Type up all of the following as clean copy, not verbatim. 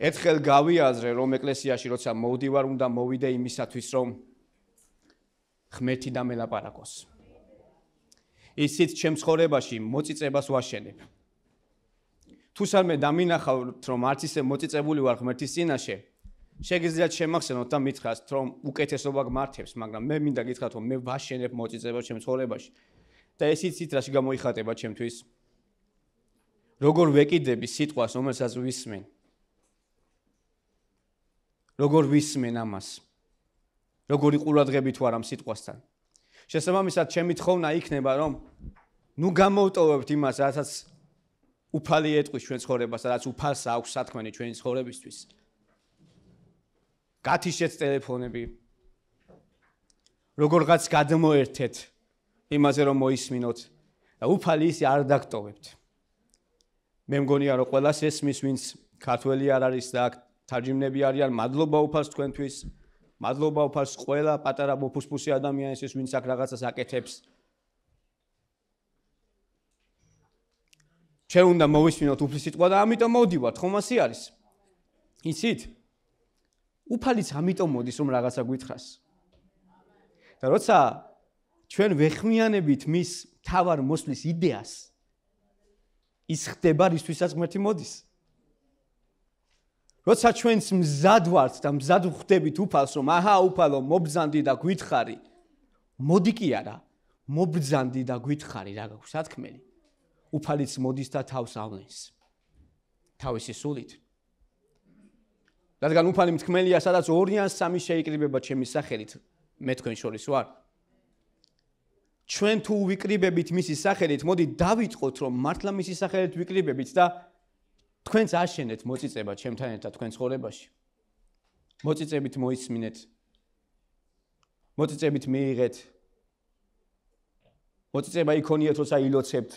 ერთხელ გავიაზრე, რომ ეკლესიაში როცა მოვდივარ, უნდა მოვიდე იმისათვის, რომ ღმერთი დამელაპარაკოს. ისიც ჩემ ცხოვრებაში მოწიწებას ვაშენებ. თუ სანმე დამინახავთ, რომ არც ისე მოწიწებული ვარ ღმერთის წინაშე, შეგიძლიათ შემახსენოთ და მითხრათ, რომ უკეთესობა გმართებს, მაგრამ მე მინდა გითხრათ, რომ მე ვაშენებ მოწიწებას ჩემ ცხოვრებაში. და ეს იცით რაში გამოიხატება ჩემთვის? როგორ ვეკიდები სიტყვას, რომელსაც ვისმენ. როგორ ვისმენ ამას. როგორი ყურადღებით ვარ ამ სიტყვასთან. შესაბამისად, ჩემი თხოვნა იქნება, რომ ნუ გამოვტოვებთ იმას, რასაც უფალი ეტყვის ჩვენ ცხოვრებას, რაც უფალს აქვს სათქმელი ჩვენი ცხოვრებისთვის. გათიშეთ ტელეფონები. როგორღაც გადმოერთეთ იმაზე, რომ მოისმინოთ და უფალი ისე არ დაგტოვებთ. მე მგონია, რომ ყველას ესმის, ვინც ქართველი არ არის და თარჯიმნები არიან, მადლობა უფალს თქვენთვის. მადლობა უფალს ყველა პატარა მოფუსფუსი ადამიანისთვის, ვინც აქ რაღაცას აკეთებს. ჩვენ უნდა მოვისმინოთ უფლის სიტყვა და ამიტომ მოვდივართ, ხომ ასე არის? იცით? უფალიც ამიტომ მოდის, რომ რაღაცა გვითხრას. და როცა ჩვენ ვეხმიანებით მის თავარ მოსვლის იდეას, ის ხდება რისთვისაც ღმერთი მოდის. როცა ჩვენს მზად ვართ და მზად ვხვდებით უფალს, რომ აჰა უფალო, მობრძანდი და გვითხარი, მოდი კი არა, მობრძანდი და გვითხარი რა გაქვს სათქმელი. უფალიც მოდის და თავს ავლენს. თავისი სულით. რადგან უფალი მთქმელია, სადაც 2 ან 3 შეიკრიბება ჩემი სახელით, მე თქვენ შორის ვარ. ჩვენ თუ ვიკრიბებით მისი სახელით, მოდი დავიწყოთ, რომ მართლა მისი სახელით ვიკრიბებით და თქვენც აშენეთ მოწიწება ჩემთან ერთად თქვენ ცხოვრებაში. მოწიწებით მოისმინეთ. მოწიწებით მიიღეთ. მოწიწება იქონიათ, როცა ილოცებთ.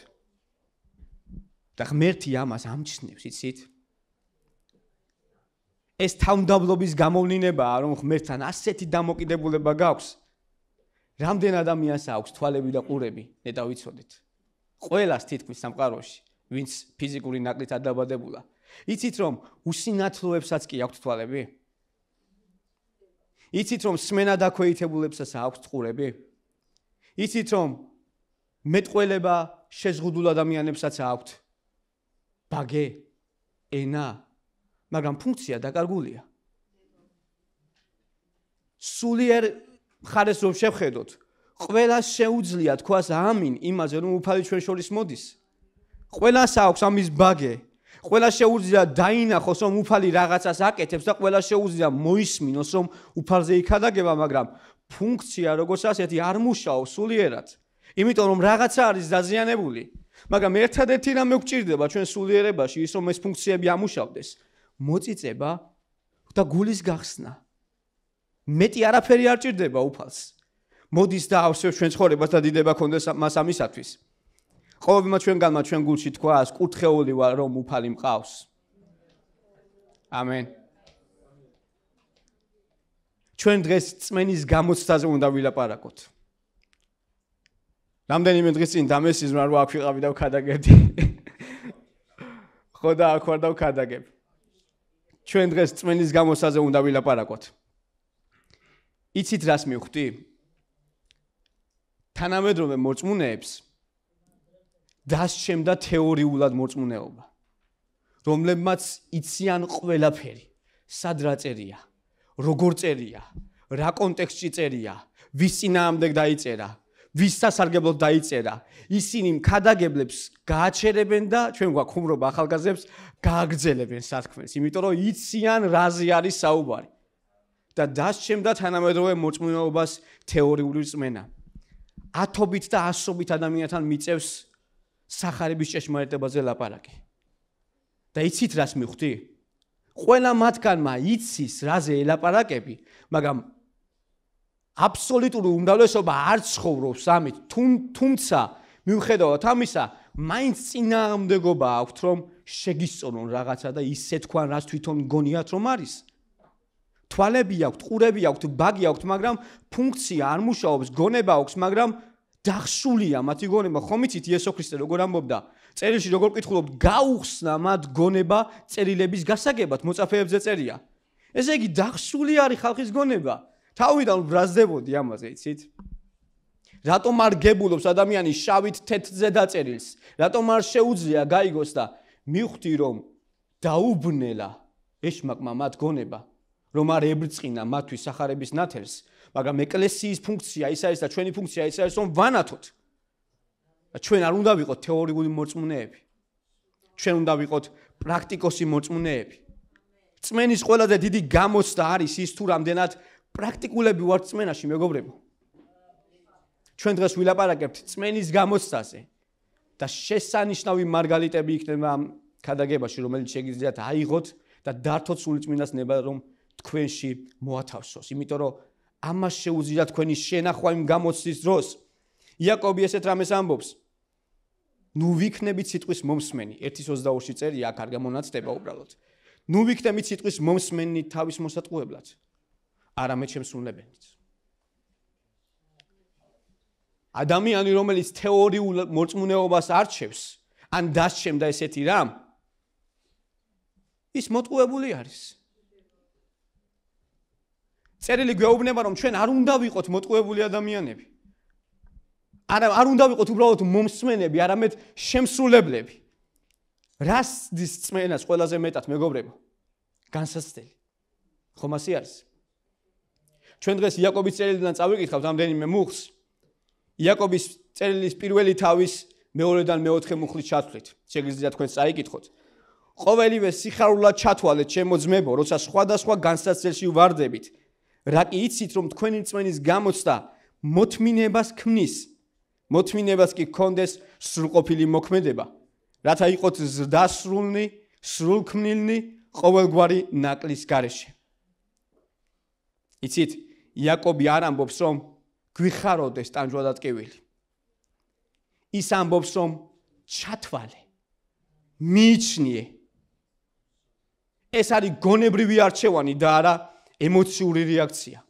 და ღმერთი ამას ამჩნევს, იცით? ეს თავმდაბლობის გამოვლინებაა, რომ ღმერთთან ასეთი დამოკიდებულება გაქვს. რამდენ ადამიანს აქვს თვალები და ყურები, ნეტა ვიცოდეთ. ყველას თითქმის სამყაროში, ვინც ფიზიკური ნაკლით დაბადებულა. იცით, რომ უსინათლოებსაც კი აქვთ თვალები? იცით, რომ სმენა დაქვეითებულებსაც აქვთ ყურები? იცით, რომ მეტყველება შეზღუდულ ადამიანებსაც აქვთ ბაგე, ენა, მაგრამ ფუნქცია დაკარგულია. სულიერ მხარეს რომ შევხედოთ, ყველას შეუძლია თქვას ამინ იმაზე, რომ უფალი ჩვენ შორის მოდის. ყველას აქვს ამის ბაგე. ყველას შეუძლია დაინახოს, რომ უფალი რაღაცას აკეთებს და ყველას შეუძლია მოისმინოს, რომ უფალზე იქადაგება, მაგრამ ფუნქცია როგორც ასეთი არ მუშაობს სულიერად. იმიტომ რომ რაღაცა არის დაზიანებული. მაგრამ ერთადერთი რამე გვჭირდება ჩვენ სულიერებაში, ის რომ ეს ფუნქციები ამუშავდეს. მოწიწება და გულის გახსნა. მეტი არაფერი არ ჭირდება უფალს. მოდის და ავსებს ჩვენ ცხოვრებას და დიდება ქონდეს მას ამისათვის. ყოველმა ჩვენგანმა ჩვენ გულში თქვას, კურთხეული ვარ, რომ უფალი მყავს. ამენ. ჩვენ დღეს წმენის გამოცდაზე უნდა ვილაპარაკოთ. რამდენიმე დღის წინ დამესიზმრა, რომ აქ ვიყავი და ვქადაგებდი. ხო და აქ ვარ და ვქადაგებ. ჩვენ დღეს წმენის გამოცდაზე უნდა ვილაპარაკოთ. იცით რას მივხვდი? თანამედროვე მორწმუნეებს დასჩემდა თეორიულად მორწმუნეობა, რომლებმაც იციან ყველაფერი, სად რა წერია, როგორ წერია, რა კონტექსტში წერია, ვის წინააღმდეგ დაიწერა, ვის სასარგებლოდ დაიწერა. ისინი მქადაგებლებს გააჩერებენ და ჩვენ გვაქვს ხუმრობა ახალგაზრდებს გააგრძელებენ სათქმელს, იმიტომ რომ იციან რაზე არის საუბარი. და დასჩემდა თანამედროვე მოწმუნეობას თეორიული რწმენა. ათობით და ასობით ადამიანთან მიწევს სახარების ჭეშმარიტებაზე ლაპარაკი. და იცით რას მივხვდი? ყველა მათგანმა იცის რაზე ელაპარაკები, მაგრამ აბსოლუტური უმრავლესობა არ ცხოვრობს ამით, თუმცა მიუხედავად ამისა, მაინც წინააღმდეგობა აქვთ, რომ შეგისწორონ რაღაცა და ისე თქვან, რაც თვითონ გონიათ, რომ არის. თვალები აქვთ, ყურები აქვთ, ბაგი აქვთ, მაგრამ ფუნქცია არ მუშაობს, გონება აქვს, მაგრამ დახსულია მათი გონება. ხომ იცით იესო ქრისტე როგორ ამბობდა, წერილში როგორ ვკითხულობთ, გაუხსნა მათ გონება წერილების გასაგებად, მოწაფეებზე წერია. ესე იგი დახსული არის ხალხის გონება. თავიდან ბრაზდებოდი ამაზე, იცით? რატომ არ გებულობს ადამიანი შავით თეთრზე დაწერილს? რატომ არ შეუძლია გაიგოს და მივხვდი რომ დაუბნელა ეშმაკმა მათ გონება, რომ არ ებრწყინა მათთვის სახარების ნათელს, მაგრამ ეკლესიის ფუნქცია ის არის და ჩვენი ფუნქცია ის არის რომ ვანათოთ. ჩვენ არ უნდა ვიყოთ თეორიული მორწმუნეები. ჩვენ უნდა ვიყოთ პრაქტიკოსი მორწმუნეები. წმენის ყველაზე დიდი გამოცდა არის ის თუ რამდენად პრაქტიკულები ვართ წმენაში, მეგობრებო. ჩვენ დღეს ვილაპარაკებთ წმენის გამოცდაზე და შესანიშნავი მარგალიტები იქნება ამ ქადაგებაში, რომელიც შეგიძლიათ აიღოთ და დართოთ სულიწმინდას ნება რომ თქვენში მოათავსოს. იმიტომ რომ ამას შეუძლია თქვენი შენახვა იმ გამოცდის დროს. იაკობი ესეთ რამეს ამბობს. ნუ ვიქნებით სიტყვის მომსმენი. 1:22-ში წერია, აქ არ გამონაცდება უბრალოდ. ნუ ვიქნებით სიტყვის მომსმენი თავის მოსატყუებლად, არამედ შემსრულებელით. ადამიანი, რომელიც თეორიულ მორწმუნეობას არჩევს, ან დასჩემდა ესეთი რამ, ის მოტყუებული არის. წერილი გვეუბნება, რომ ჩვენ არ უნდა ვიყოთ მოტყუებული ადამიანები. არ უნდა ვიყოთ უბრალოდ მომსმენები, არამედ შემსრულებლები. რას დის წმენას ყველაზე მეტად, მეგობრებო? განსაცდელი. ხომ ასე არის? ჩვენ დღეს იაკობის წერილიდან წავიკითხავთ რამდენიმე მუხლს. იაკობის წერილის პირველი თავის მეორედან მეოთხე მუხლით ჩათვლით. შეგიძლიათ თქვენ წაიკითხოთ. ყოველივე სიხარულად ჩათვალეთ, ჩემო ძმებო, როცა სხვადასხვა განსაცდელში ვარდებით. რა კი იცით, რომ თქვენი წმენის გამოცდა მოთმინებას ქმნის. მოთმინებას კი გქონდეს სრულყოფილი მოქმედება, რათა იყოთ ზრდასრულნი, სრულქმნილნი ყოველგვარი ნაკლის გარეშე. იცით, იაკობი არ ამბობს, რომ გვიხაროდეს ტანჯვა და ტკივილი. ის ამბობს, რომ ჩათვალე, მიიჩნიე. ეს არის გონებრივი არჩევანი და არა ემოციური რეაქცია.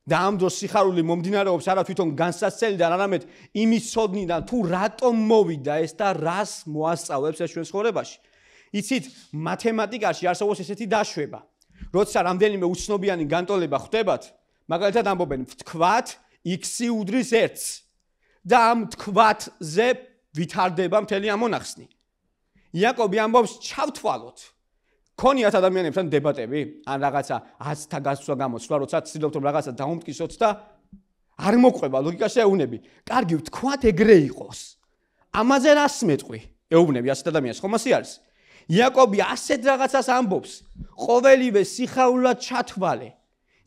და ამ დროს სიხარული მომდინარეობს არა თვითონ განსაცდელიდან, არამედ იმის ცოდნიდან, თუ რატომ მოვიდა ეს და რას მოასწავლებს ეს ჩვენ ცხოვრებაში. იცით, მათემატიკაში არსებობს ესეთი დაშვება. როცა რამდენიმე უცნობიანი განტოლება ხვდებათ, მაგალითად ამბობენ, ვთქვათ x-ი უდრის 1-ს და ამ თქვათზე ვითარდება მთელი ამონახსნი. იაკობი ამბობს, ჩავთვალოთ. ქონიათ ადამიანებთან დებატები, ან რაღაცა 10-თა გასვლა გამოცვლა, როცა ცდილობთ რომ რაღაცა დაუმტკიცოთ და არ მოყვება ლოგიკაში ეუბნები. კარგი, ვთქვათ ეგრე იყოს. ამაზე რას მეტყვი? ეუბნები ასეთ ადამიანს, ხომ ასე არის? იაკობი ასეთ რაღაცას ამბობს, ყოველივე სიხარულად ჩათვალე.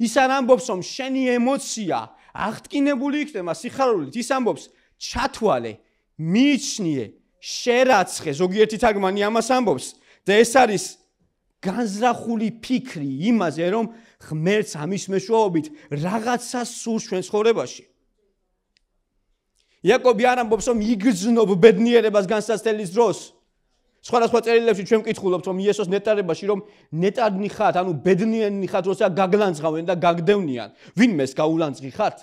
ის არ ამბობს, რომ შენი ემოცია აღტკინებული იქნება სიხარულით, ის ამბობს, ჩათვალე, მიიჩნიე, შერაცხე, ზოგიერთი თარგმანი ამას ამბობს და ეს არის განზრახული ფიქრი იმაზე, რომ ღმერთს ამის მეშვეობით რაღაცა სურს ჩვენ ცხოვრებაში. იაკობი არ ამბობს, რომ იგრძნობ ბედნიერებას განსაცდელის დროს. სხვადასხვა წერილებში ჩვენ ვკითხულობთ, რომ იესოს ნეტარებაში, რომ ნეტარნი ხართ, ანუ ბედნიერნი ხართ, როცა გაგლანძღავენ და გაგდევნიან. ვინმეს გაულანძღი ხართ?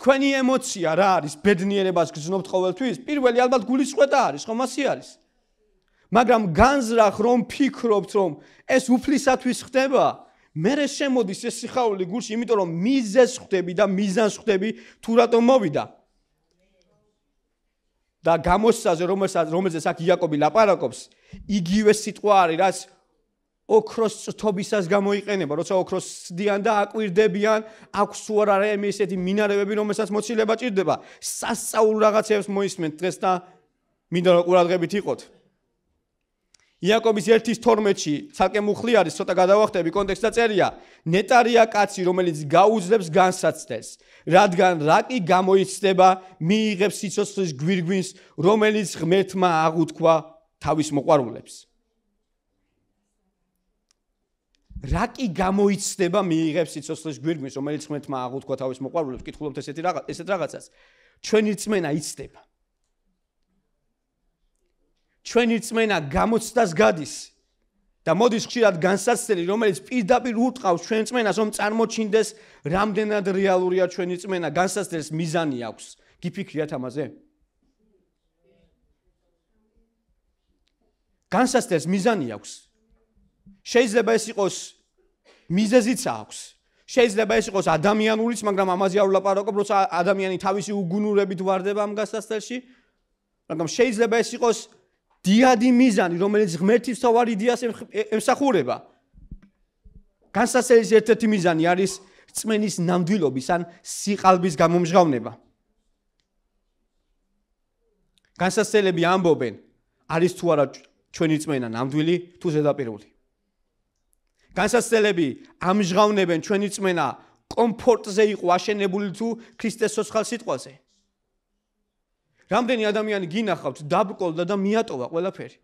თქვენი ემოცია რა არის? ბედნიერებას გრძნობთ ყოველთვის? პირველი ალბათ გულისწყეთა არის, ხომ ასე არის? მაგრამ განზრახ რომ ფიქრობთ, რომ ეს უფლისათვის ხდება, მერე შემოდის ეს სიხარული გულში, იმიტომ რომ მიზეზს ხვდები და მიზანს ხვდები, თუ რატომ მოვიდა. და გამოცდაზე, რომელზეც აქ იაკობი ლაპარაკობს, იგივე სიტყვა არის, რაც ოქროს წრთობისას გამოიყენება, როცა ოქროს სდიან და აკვირდებიან, აქვს თუ არა ესეთი მინარევები, რომელსაც მოცილება ჭირდება. სასწაულ რაღაცებს მოისმენთ დღეს და მინდა რომ ყურადღებით იყოთ. იაკობის 1:12-ში ცალკე მუხლი არის, ცოტა გადავახტები კონტექსტს და წერია: ნეტარია კაცი, რომელიც გაუძლებს განსაცდელს, რადგან რაკი გამოიცდება, მიიღებს სიცოცხლის გვირგვინს, რომელიც ღმერთმა აღუთქვა თავის მოყვარულებს. რაკი გამოიცდება, მიიღებს სიცოცხლის გვირგვინს, რომელიც ღმერთმა აღუთქვა თავის მოყვარულებს, კითხულობთ ესეთ რაღაცას. ჩვენი რწმენა იცდება. ჩვენი რწმენა გამოცდას გადის. და მოდის ხშირად განსაცდელი, რომელიც პირდაპირ ურტყავს ჩვენ წმენას, რომ წარმოჩინდეს რამდენად რეალურია ჩვენი წმენა, განსაცდელს მიზანი აქვს. გიფიქრიათ ამაზე? განსაცდელს მიზანი აქვს. შეიძლება ეს იყოს მიზეზიც აქვს. შეიძლება ეს იყოს ადამიანურიც, მაგრამ ამაზე არ ვლაპარაკობ, როცა ადამიანი თავისი უგუნურებით ვარდება ამ განსაცდელში, მაგრამ შეიძლება ეს იყოს დიადი მიზანი, რომელიც ღმერთის თავარ იდეას ემსახურება. განსაცდელის ერთ-ერთი მიზანი არის წმენის ნამდვილობის ან სიყალბის გამომჟღავნება. განსაცდელები ამბობენ, არის თუ არა ჩვენი წმენა ნამდვილი თუ ზედაპირული. განსაცდელები ამჟღავნებენ ჩვენი წმენა კომფორტზე იყო აშენებული თუ ქრისტეს სოცხალ სიტყვაზე. რამდენი ადამიანი გინახავთ დაბრკოლდა და მიატოვა ყველაფერი.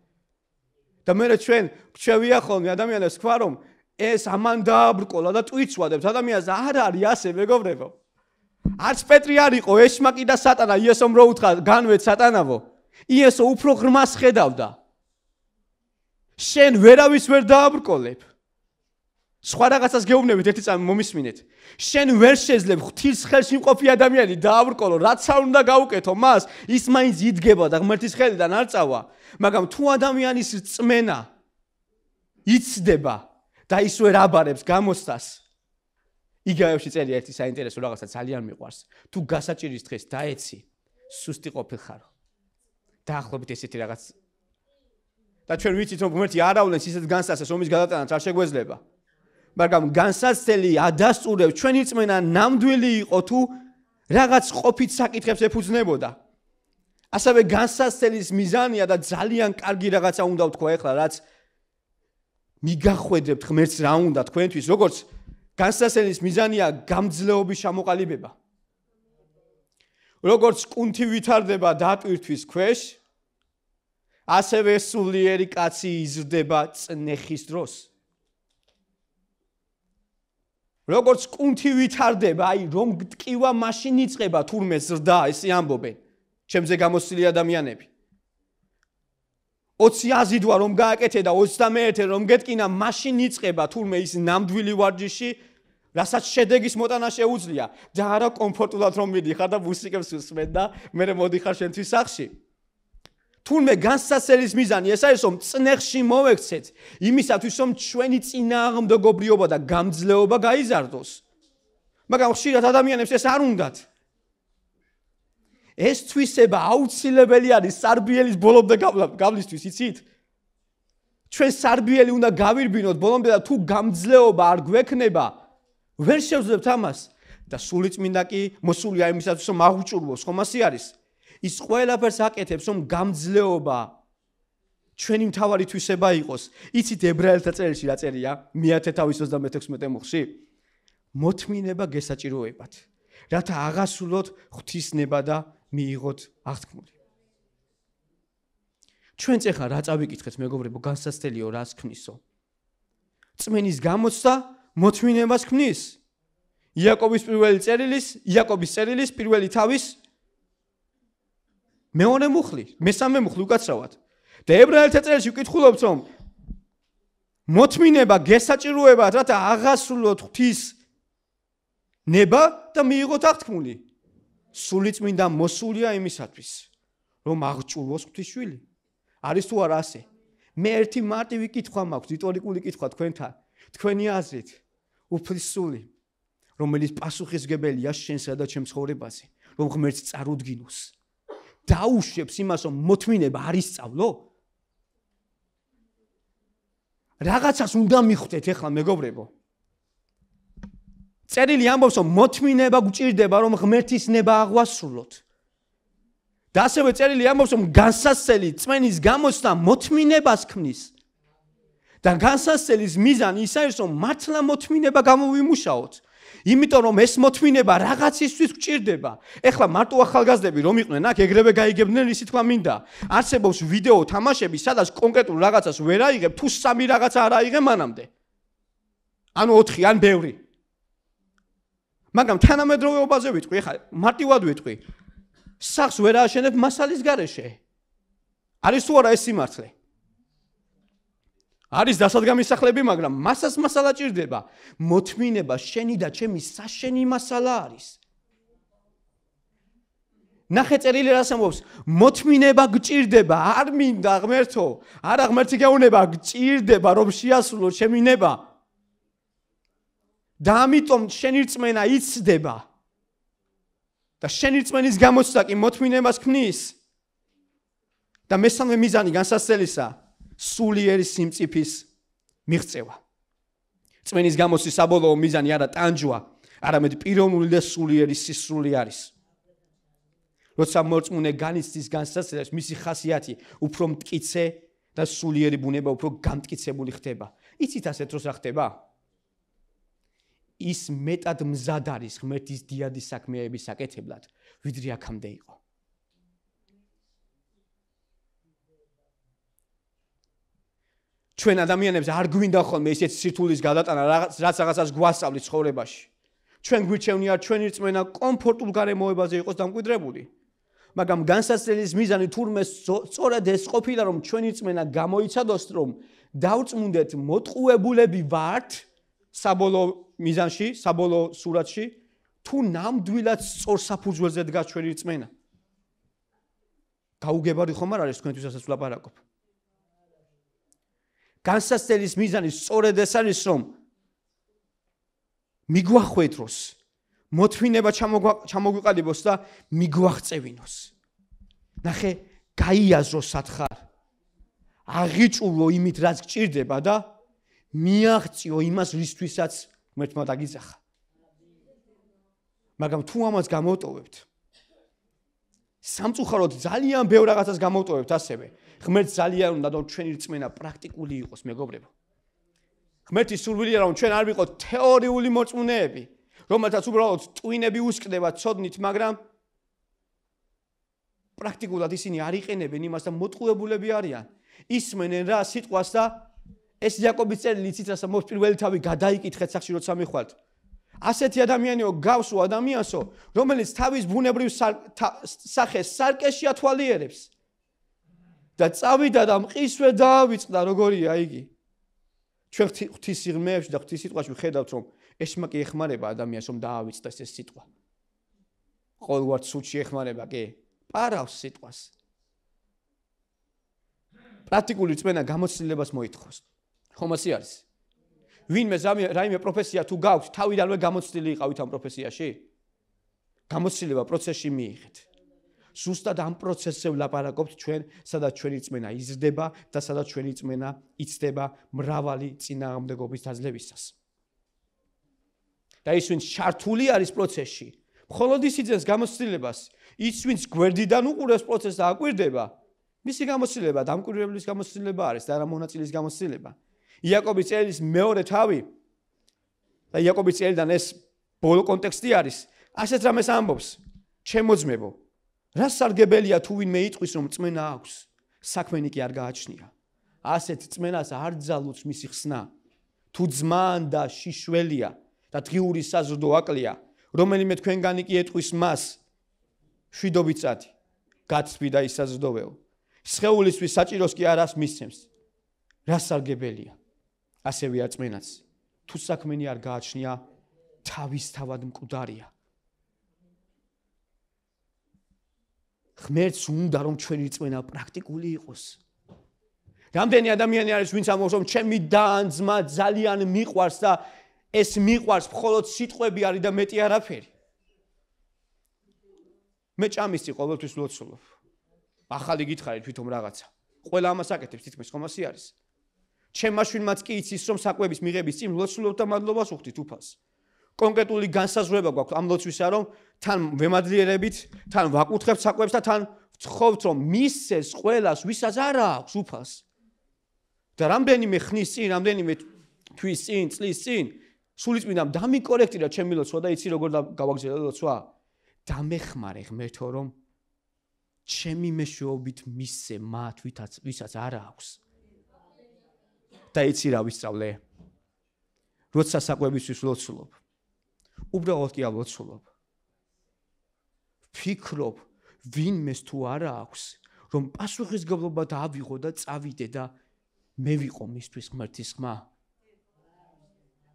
და მე ჩვენ გვჩევია ხოლმე ადამიანებს თქვა რომ ეს ამან დააბრკოლა და ტვიცვადებს ადამიანს არ არის ასე მეგობრებო. არც პეტრი არ იყო ეშმაკი და სატანა იესომ რო უთხრა განვეთ სატანავო. იესო უფრო ღრმას ხედავდა. შენ ვერავის ვერ დააბრკოლებ. სხვა რაღაცას გეუბნებით ერთი წამი მომისმინეთ. შენ ვერ შეძლებ ღვთის ხელში მყოფი ადამიანი დააბრკოლო, რაც არ უნდა გაუკეთო მას, ის მაინც იდგება და ღმერთის ხელიდან არ წავა. მაგრამ თუ ადამიანის წმენა იცდება და ის ვერ აბარებს გამოცდას, იგავებში წერია ერთი საინტერესო რაღაცა ძალიან მიყვარს. თუ გასაჭირის დღეს დაეცი, სუსტი ყოფილხარო. დაახლოებით ესეთი რაღაც. და ჩვენ ვიცით რომ ღმერთი არ ავლენს ისეთ განსაცდელს, რომის გადატანაც არ შეგვეძლება. მაგრამ განსაცდელი ადასტურებს ჩვენი წმენა ნამდვილი იყო თუ რაღაც ყოფით საკითხებს ეფუძნებოდა. ასევე განსაცდელის მიზანია და ძალიან კარგი რაღაცა უნდა ვთქვა ახლა, რაც მიგახვედრებთ ღმერთს რა უნდა თქვენთვის, როგორც განსაცდელის მიზანია გამძლეობის ჩამოყალიბება. როგორც კუნთი ვითარდება დატვირთვის ქვეშ, ასევე სულიერი კაცი იზრდება წნეხის დროს. როგორც კუნთი ვითარდება, აი რომ ტკივა მაშინ იწყება თურმე ზრდა, ესე ამბობენ. ჩემზე გამოსილი ადამიანები. 20 აზიდვა რომ გააკეთე და 21 რომ გეტკინა, მაშინ იწყება თურმე ის ნამდვილი ვარჯიში, რასაც შედეგის მოტანა შეუძლია. და არა კომფორტულად რომ მიდიხარ და მუსიკებს უსმენ და მე მოდიხარ შენთვის სახში. თურმე განსაცდელის მიზანი ეს არის რომ წნეხში მოვექცეთ იმისათვის რომ ჩვენი წინააღმდეგობრიობა და გამძლეობა გაიზარდოს. მაგრამ ხშირად ადამიანებს ეს არ უნდათ. ეს თვისება აუცილებელი არის სარბიელის ბოლომდე გავლისთვის, იცით? ჩვენ სარბიელი უნდა გავირბინოთ ბოლომდე და თუ გამძლეობა არ გვექნება, ვერ შევძლებთ ამას და სულიწმინდა კი მოსულია იმისათვის რომ აღუჭურვოს, ხომ ასე არის? ის ყველაფერს აკეთებს რომ გამძლეობა ჩვენი მთავარი თვისება იყოს. იცით ებრაელთა წერილში რა წერია? 1026 მოხში. მოთმინება გესაჭიროებათ, რათა აღასრულოთ ღვთისნება და მიიღოთ აღთქმული. ჩვენც ახლა რა წავიკითხეთ მეგობრებო, განსაცდელიო რას ქმნისო? წმენის გამოცდა მოთმინებას ქმნის. იაკობის წერილის პირველი თავის მეორე მუხლი, მესამე მუხლი უკაცრავად. და ებრაელთა წერილში ვკითხულობთ რომ მოთმინება გესაჭიროებათ, რათა აღასრულოთ ღვთის ნება და მიიღოთ აღთქმული. სულიწმინდა მოსულია იმისათვის, რომ აღჭურვოს ღვთის შვილი. არის თუ არა ასე? მე ერთი მარტივი კითხვა მაქვს, რიტორიკული კითხვა თქვენთან. თქვენი აზრით, უფლისწული, რომელიც პასუხისმგებელია შენსა და ჩემს ცხოვრებაზე, რომ ღმერთს წარუდგინოს. დაუშვებს იმას, რომ მოთმინება არ ისწავლო? რაღაცას უნდა მიხვდეთ ახლა მეგობრებო. წერილი ამბობს, რომ მოთმინება გვჭირდება, რომ ღმერთის ნება აღვასრულოთ. და ასევე წერილი ამბობს, რომ განსაცდელი წმენის გამოცდა მოთმინებას ქმნის. და განსაცდელის მიზანი ის არის, რომ მართლა მოთმინება გამოვიმუშაოთ. იმიტომ რომ ეს მოთმინება რაღაცისთვის გვჭირდება. ეხლა მარტო ახალგაზრდები რომ იყვნენ აქ, ეგრევე გაიგებდნენ ისი თქვა მინდა. არსებობს ვიდეო თამაშები, სადაც კონკრეტულ რაღაცას ვერ აიღებ, თუ სამი რაღაცა არ აიღე მანამდე. ანუ 4 ან ბევრი. მაგრამ თანამედროვეობაზე ვიტყვი, ეხლა მარტივად ვიტყვი. სახს ვერ ააშენებ მასალის გარეშე. არის თუ არა ეს სიმართლე? არის დასადგამისახლები, მაგრამ მასაც მასალა ჭირდება. მოთმინება შენი და ჩემი საშენი მასალა არის. ნახე წერილი რას ამბობს? მოთმინება გჭირდება, არ მინდა ღმერთო, არა ღმერთი გეუბნება, გჭირდება რომ შეასრულო ჩემი ნება. და ამიტომ შენი რწმენა იცდება. და შენი რწმენის გამოცდა კი მოთმინებას ქმნის. და მესამე მიზანი განსასწრელისა სულიერი სიმწიფის მიღწევა. რწმენის გამოცდის საბოლოო მიზანი არა ტანჯვა, არამედ პიროვნული და სულიერი სისრული არის. როცა მორწმუნე განიცდის განსასწრებს, მისი ხასიათი უფრო მტკიცე და სულიერი ბუნება უფრო გამტკიცებული ხდება. იცით ასეთ დროს რა ხდება? ის მეტად მზად არის ღმერთის დიადის საქმეების საკეთებლად, ვიდრე აქამდე იყო. ჩვენ ადამიანებს არ გვინდა ხოლმე ისეთ სირთულის გადატანა, რაც რაღაცას გვასწავლის ცხოვრებაში. ჩვენ გვირჩევნია ჩვენი რწმენა კომფორტულ გარემოებაზე იყოს დამკვიდრებული. მაგრამ განსასწრელის მიზანი თურმე სწორედ ეს ყოფილა, რომ ჩვენი რწმენა გამოიცადოს, რომ დავწმუნდეთ მოტყუებულები ვართ საბოლოო მიზანში, საბოლოო სურათში, თუ ნამდვილად სწორ საფუძველზე დგას ჩვენი რწმენა. გაუგებარი ხომ არ არის თქვენთვისაც ვლაპარაკობ. განსასწრელის მიზანი სწორედ ეს არის, რომ მიგვახვედროს, მოთმინება ჩამოგვიყალიბოს და მიგვაღწევინოს. ნახე, გაიაზრო სათხარ. აღიჭულო იმით, რაც გჭირდება და მიაღწიო იმას, რისთვისაც ღმერთმა დაგიძახა. მაგრამ თუ ამას გამოვტოვებთ, სამწუხაროდ ძალიან ბევრ რაღაცას გამოვტოვებთ ასევე. ღმერთს ძალიან უნდა რომ ჩვენი რწმენა პრაქტიკული იყოს, მეგობრებო. ღმერთის სურვილია რომ ჩვენ არ ვიყოთ თეორიული მოწმუნეები, რომელთაც უბრალოდ ტვინები უსკდება ცოდნით, მაგრამ პრაქტიკულად ისინი არ იყენებენ იმას და მოტყუებულები არიან. ისმენენ რა სიტყვას და ეს იაკობის წერილი იცით რასაც მოხდა პირველი თავი გადაიკითხეთ სახში როცა მიხვალთ. ასეთი ადამიანიო გავსო ადამიანსო, რომელიც თავის ბუნებრივ სახეს სარკეში ათვალიერებს. და წავიდა და მყისვე დაავიწყდა, როგორია იგი. ჩვენ ღვთის სიღრმეებში და ღვთის სიტყვაში ვხედავთ, რომ ეშმაკი ეხმარება ადამიანს, რომ დაავიწყდეს ეს სიტყვა. ყოველგვარ სუდში ეხმარება კი პარავს სიტყვას. პრაქტიკული რწმენა გამოცდილებას მოითხოვს. ხომ ასე არის? ვინმე რაიმე პროფესია თუ გაქვთ, თავიდანვე გამოცდილი იყავით ამ პროფესიაში? გამოცდილება პროცესში მიიღეთ. ზუსტად ამ პროცესზე ვლაპარაკობთ ჩვენ, სადაც ჩვენი რწმენა იზრდება და სადაც ჩვენი რწმენა იცდება მრავალი წინააღმდეგობის დაძლევისას. და ის ვინც ჩართული არის პროცესში, მხოლოდ ის იძენს გამოცდილებას, ის ვინც გვერდიდან უყურებს პროცესს და აკვირდება, მისი გამოცდილება დამკვირვებლის გამოცდილება არის და არა მონაწილის გამოცდილება. იაკობის წერილის მეორე თავი და იაკობის წერილიდან ეს ბოლო კონტექსტი არის, ასეთ რამეს ამბობს, ჩემო ძმებო, რა სარგებელია თუ ვინმე იტყვის რომ რწმენა აქვს, საქმენი კი არ გააჩნია. ასეთ რწმენას არ ძალუც მისი ხსნა, თუ ძმან და შიშველია და დღიური საზრდო აკლია, რომელიმე თქვენგანი კი ეტყვის მას, შვიდობიცათი, გაცვი და ისაზრდოვეო. სხეულისთვის საჭიროს კი არას მისცემს. რა სარგებელია? ასევე რწმენაც, თუ საქმენი არ გააჩნია, თავისთავად მკვდარია. ღმერთს უნდა რომ ჩვენი რწმენა პრაქტიკული იყოს. რამდენი ადამიანი არის, ვინც ამბობს, რომ ჩემი ძმა ძალიან მიყვარს და ეს მიყვარს მხოლოდ სიტყვები არის და მეტი არაფერი. მე ჭამისი ყოველთვის ვლოცულობ. ახალი გითხარით თვითონ რაღაცა. ყველა ამას აკეთებს, თითქმის ხომ ასე არის. ჩემმა შვილმაც კი იცის, რომ საკვების მიღების წინ ვლოცულობ და მადლობას უხდით უფალს. კონკრეტული განსაზღვრება გვაქვს ამ ლოცვისა, რომ თან ვემადლიერებით, თან ვაკუთხებთ საკვებს და თან ვთხოვთ, რომ მისცეს ყველას, ვისაც არ აქვს უფალს. და რამდენიმე ხნის წინ, რამდენიმე თვის წინ, წლის წინ, სულიწმინდამ დამიკორექტირა ჩემი ლოცვა და იცი როგორ გავაგზავნე ლოცვა? დამეხმარე ღმერთო, რომ ჩემი მეშვეობით მისცე მათ, ვისაც არ აქვს. და იცი რა ვისწავლე? როცა საკვებისთვის ვლოცულობ, უბრალოდ კი ავლოცულობ. ვფიქრობ, ვინმეს თუ არა აქვს, რომ პასუხისმგებლობა დაავიღო და წავიდე და მე ვიყო მისთვის ღმერთის ხმა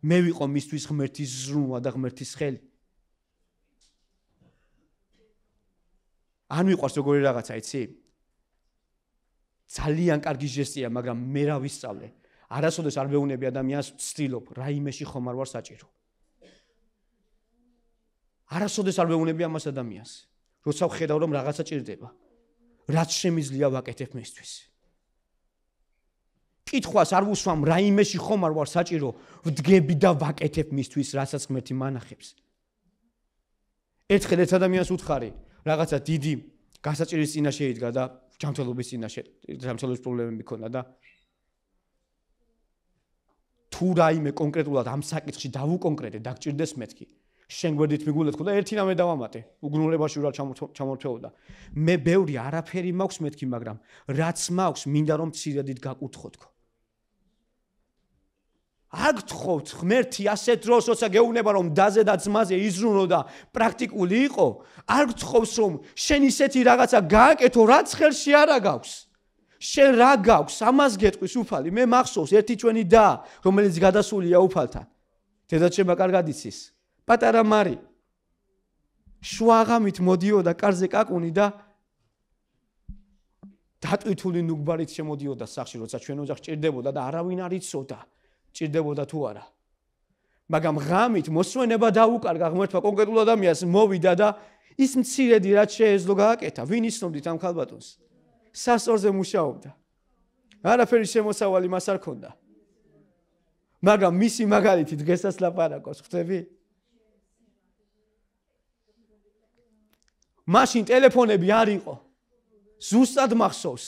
მე ვიყო მისთვის ღმერთის ზრუნვა და ღმერთის ხელი არ მიყვარს როგორი რაღაცა იცი ძალიან კარგი ჟესტია მაგრამ მე რა ვისწავლე არასოდეს არ მეუნები ადამიანს ვცდილობ რაიმეში ხომ არ ვარ საჭირო არასოდეს არ მეუნები ამას ადამიანს როცა ვხედავ რომ რაღაცა ჭირდება რაც შემიძლია ვაკეთებ მისთვის კითხვას არ ვუსვამ რაიმეში ხომ არ ვარ საჭირო ვდგები და ვაკეთებ მისთვის რასაც ღმერთი მანახებს ერთხელ ერთ ადამიანს უთხარი რაღაცა დიდი გასაჭირის წინაშე იდგა და ჯანმრთელობის წინაშე ჯანმრთელობის პრობლემები ჰქონდა და თუ რაიმე კონკრეტულად ამ საკითხში დავუკონკრეტე დაგჭირდეს მეთქი შენ გვერდით მიგულეთქო და ერთი რამე დავამატე უგნურებაში რა ჩამორჩეოდა მე ბევრი არაფერი მაქვს მეთქი მაგრამ რაც მაქვს მინდა რომ მცირედით გაკუთხოთქო არ გთხოვთ ღმერთი ასეთ დროს როცა გეუბნება რომ დაზე და ძმაზე იზრუნო და პრაქტიკული იყო არ გთხოვს რომ შენ ისეთი რაღაცა გააკეთო რაც ხელში არ აქვს შენ რა გაქვს ამას გეტყვის უფალი მე მახსოვს ერთი ჩვენი და რომელიც გადასულია უფალთან დედაჩემმა კარგად იცის პატარა მარი შუაღამით მოდიოდა კარზე კაკუნი და დატვირთული ნუგბარით შემოდიოდა სახლში როცა ჩვენ ოჯახს ჭირდებოდა და არავინ არ იცოდა ჭირდებოდა თუ არა მაგრამ ღამით მოსვენება დაუკარგა ღმერთმა კონკრეტულ ადამიანს მოვიდა და ის მცირედი რაც შეეძლო გააკეთა ვინ იცნობდით ამ ქალბატონს სასწორზე მუშაობდა არაფერი შემოსავალი მას არ ქონდა მაგრამ მისი მაგალითი დღესაც ლაპარაკობს ხვდები მაშინ ტელეფონები არ იყო ზუსტად მახსოვს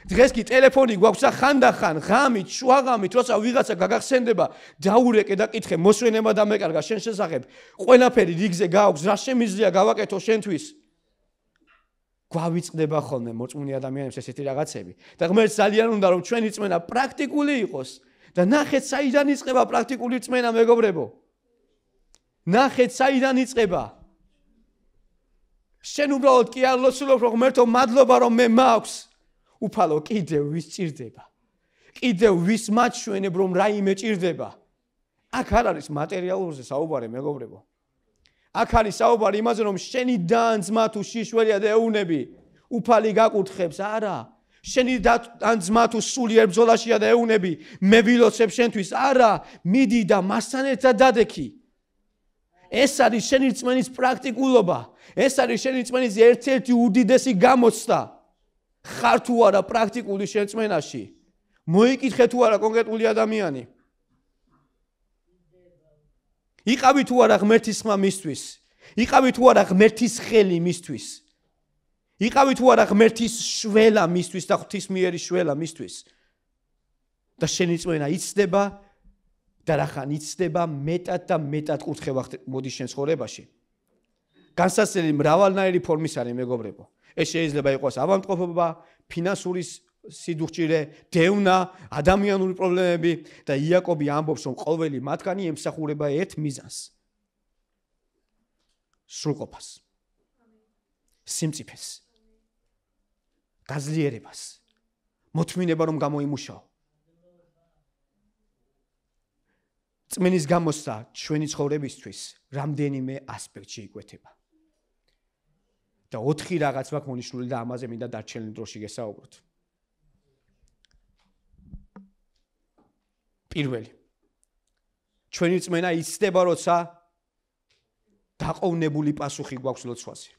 დღეს კი ტელეფონი გვაქვს და ხანდახან ღამით შუაღამით როცა ვიღაცა გაგახსენდება დაურეკე და კითხე მოსვენება დამეკარგა შენ შესახებ ყველაფერი რიგზე გააქვს რა შემიძლია გავაკეთო შენთვის გვავიწყდება ხოლმე მოწმუნე ადამიანებს ესეთი რაღაცები და ღმერთს ძალიან უნდა რომ ჩვენი რწმენა პრაქტიკული იყოს და ნახეთ საიდან იწყება პრაქტიკული რწმენა მეგობრებო ნახეთ საიდან იწყება შენ უბრალოდ კი არ ლოცულობ რომ ღმერთო მადლობა რომ მე მაქვს უფალო კიდევ ვის ჭირდება კიდევ ვის მაჩვენებ რომ რაიმე ჭირდება აქ არ არის მატერიალურზე საუბარი მეგობრებო აქ არის საუბარი იმაზე რომ შენი და ძმა თუ შიშველია და ეუნები უფალი გაკურთხებს არა შენი და ძმა თუ სულიერ ბრძოლაშია და ეუნები მე ვილოცებ შენთვის არა მიდი და მასთან ერთად დადექი ეს არის შენი რწმენის პრაქტიკულობა ეს არის შენი რწმენის ერთ-ერთი უდიდესი გამოცდა ხარ თუ არა პრაქტიკული შენ რწმენაში მოიკითხე თუ არა კონკრეტული ადამიანი იყავი თუ არა ღმერთის ხმა მისთვის იყავი თუ არა ღმერთის ხელი მისთვის იყავი თუ არა ღმერთის შველა მისთვის და ღვთისმიერი შველა მისთვის და შენი რწმენა იცდება და რახან იცდება მეტად და მეტად კურთხევა მოდის შენ ცხოვრებაში განსაცდელი მრავალნაირი ფორმის არის მეგობრებო ეს შეიძლება იყოს ავადმყოფობა ფინანსური სიდუხჭირე დევნა ადამიანური პრობლემები და იაკობი ამბობს რომ ყოველი მათგანი ემსახურება ერთ მიზანს სრულყოფას სიმწიფეს გაძლიერებას მოთმინება რომ გამოიმუშაო წმენის გამოსცა ჩვენი ცხოვრებისთვის რამდენიმე ასპექტში იკვეთება და 4 რაღაც მაქვს მონიშნული და ამაზე მინდა დარჩენილ დროში გესაუბროთ. პირველი. ჩვენი რწმენა იცდება, როცა დაყოვნებული პასუხი გვაქვს ლოცვაზე.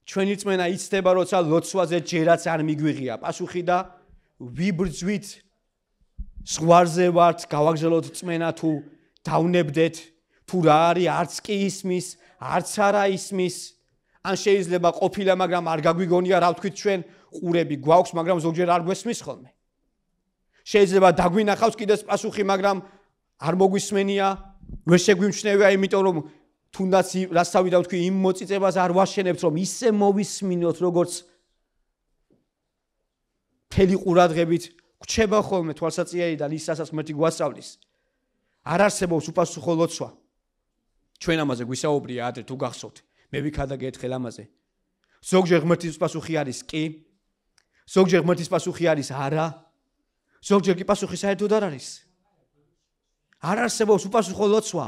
ჩვენი რწმენა იცდება, როცა ლოცვაზე ჯერაც არ მიგვიღია პასუხი და ვიბრძვით ზღვარზე ვართ, გავაგზავნოთ რწმენა თუ დავნებდეთ თუ რა არის არც კი ისმის არც არა ისმის ან შეიძლება ყოფილა მაგრამ არ გაგვიგონია რა ვთქვით ჩვენ ყურები გვაქვს მაგრამ ზოგჯერ არ გვესმის ხოლმე შეიძლება დაგვინახავს კიდეც პასუხი მაგრამ არ მოგვისმენია ვერ შეგვიმჩნევია იმიტომ რომ თუნდაც რასავი და ვთქვი იმ მოწიწებას არ ვაშენებთ რომ ისე მოვისმინოთ როგორც მთელი ყურადღებით გვჩება ხოლმე თვალსაწიერიდან ის რასაც ღმერთი გვასწავლის არ არსებობს უპასუხო ლოცვა ჩვენ ამაზე გვისაუბრია ადრე თუ გახსოვთ მე ვიქადა გეთხელ ამაზე ზოგჯერ ღმერთის პასუხი არის კი ზოგჯერ ღმერთის პასუხი არის არა, ზოგჯერ კი პასუხი საერთოდ არ არის. არ არსებობს უპასუხო ლოცვა.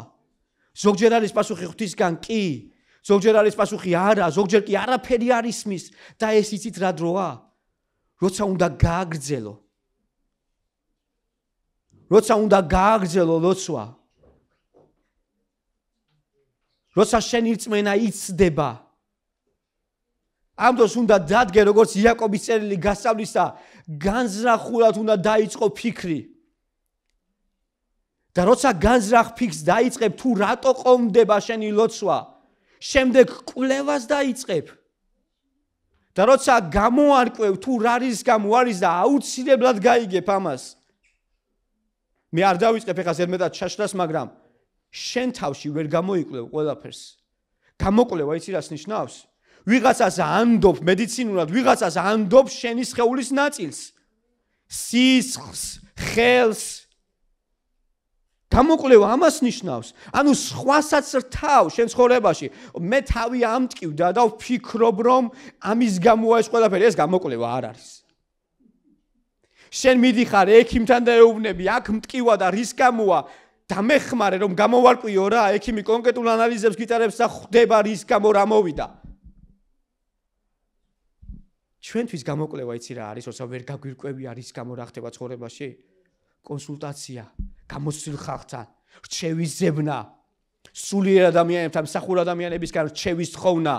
ზოგჯერ არის პასუხი ღვთისგან კი, ზოგჯერ არის პასუხი არა, ზოგჯერ კი არაფერი არ ისმის და ეს იცით რა დროა? როცა უნდა გააგრძელო. როცა უნდა გააგრძელო ლოცვა. როცა შენი რწმენა იცდება. ამ დროს უნდა დადგე როგორც იაკობის წერილი გასწავლისა, განზრახულად უნდა დაიწყო ფიქრი. და როცა განზრახ ფიქრს დაიწყებ თუ რატო ყომდება შენი ლოცვა, შემდეგ კვლევას დაიწყებ. და როცა გამოარკვევ თუ რა არის გამო არის და აუცილებლად გაიგებ ამას. მე არ დავიწყებ ეხლა ზედმეტად ჩაშლას, მაგრამ შენ თავში ვერ გამოიკვლიო ყველაფერს. გამოკვლევა იცი რას ნიშნავს? ვიღაცას ანდობ მედიცინურად, ვიღაცას ანდობ შენი სხეულის ნაწილს. სისხლს, ხელს. გამოკვლევა ამას ნიშნავს. ანუ სხვასაც რთავ შენ ცხოვრებაში. მე თავი ამტკივდა და ვფიქრობ, რომ ამის გამოა ეს ყველაფერი, ეს გამოკვლევა არ არის. შენ მიდიხარ ექიმთან და ეუბნები, აქ მტკივა და რის გამოა? დამეხმარე რომ გამოვარკვიო რა, ექიმი კონკრეტულ ანალიზებს გიტარებს და ხვდება რის გამო რა მოვიდა. ჩვენთვის გამოკვლევა იცი რა არის, როცა ვერ გაგვირკვევია რის გამო რა ხდება ცხოვრებაში? კონსულტაცია, გამოცდილ ხალხთან, რჩევის ზებნა, სულიერ ადამიანებთან, მსახურ ადამიანებისგან რჩევის თხოვნა,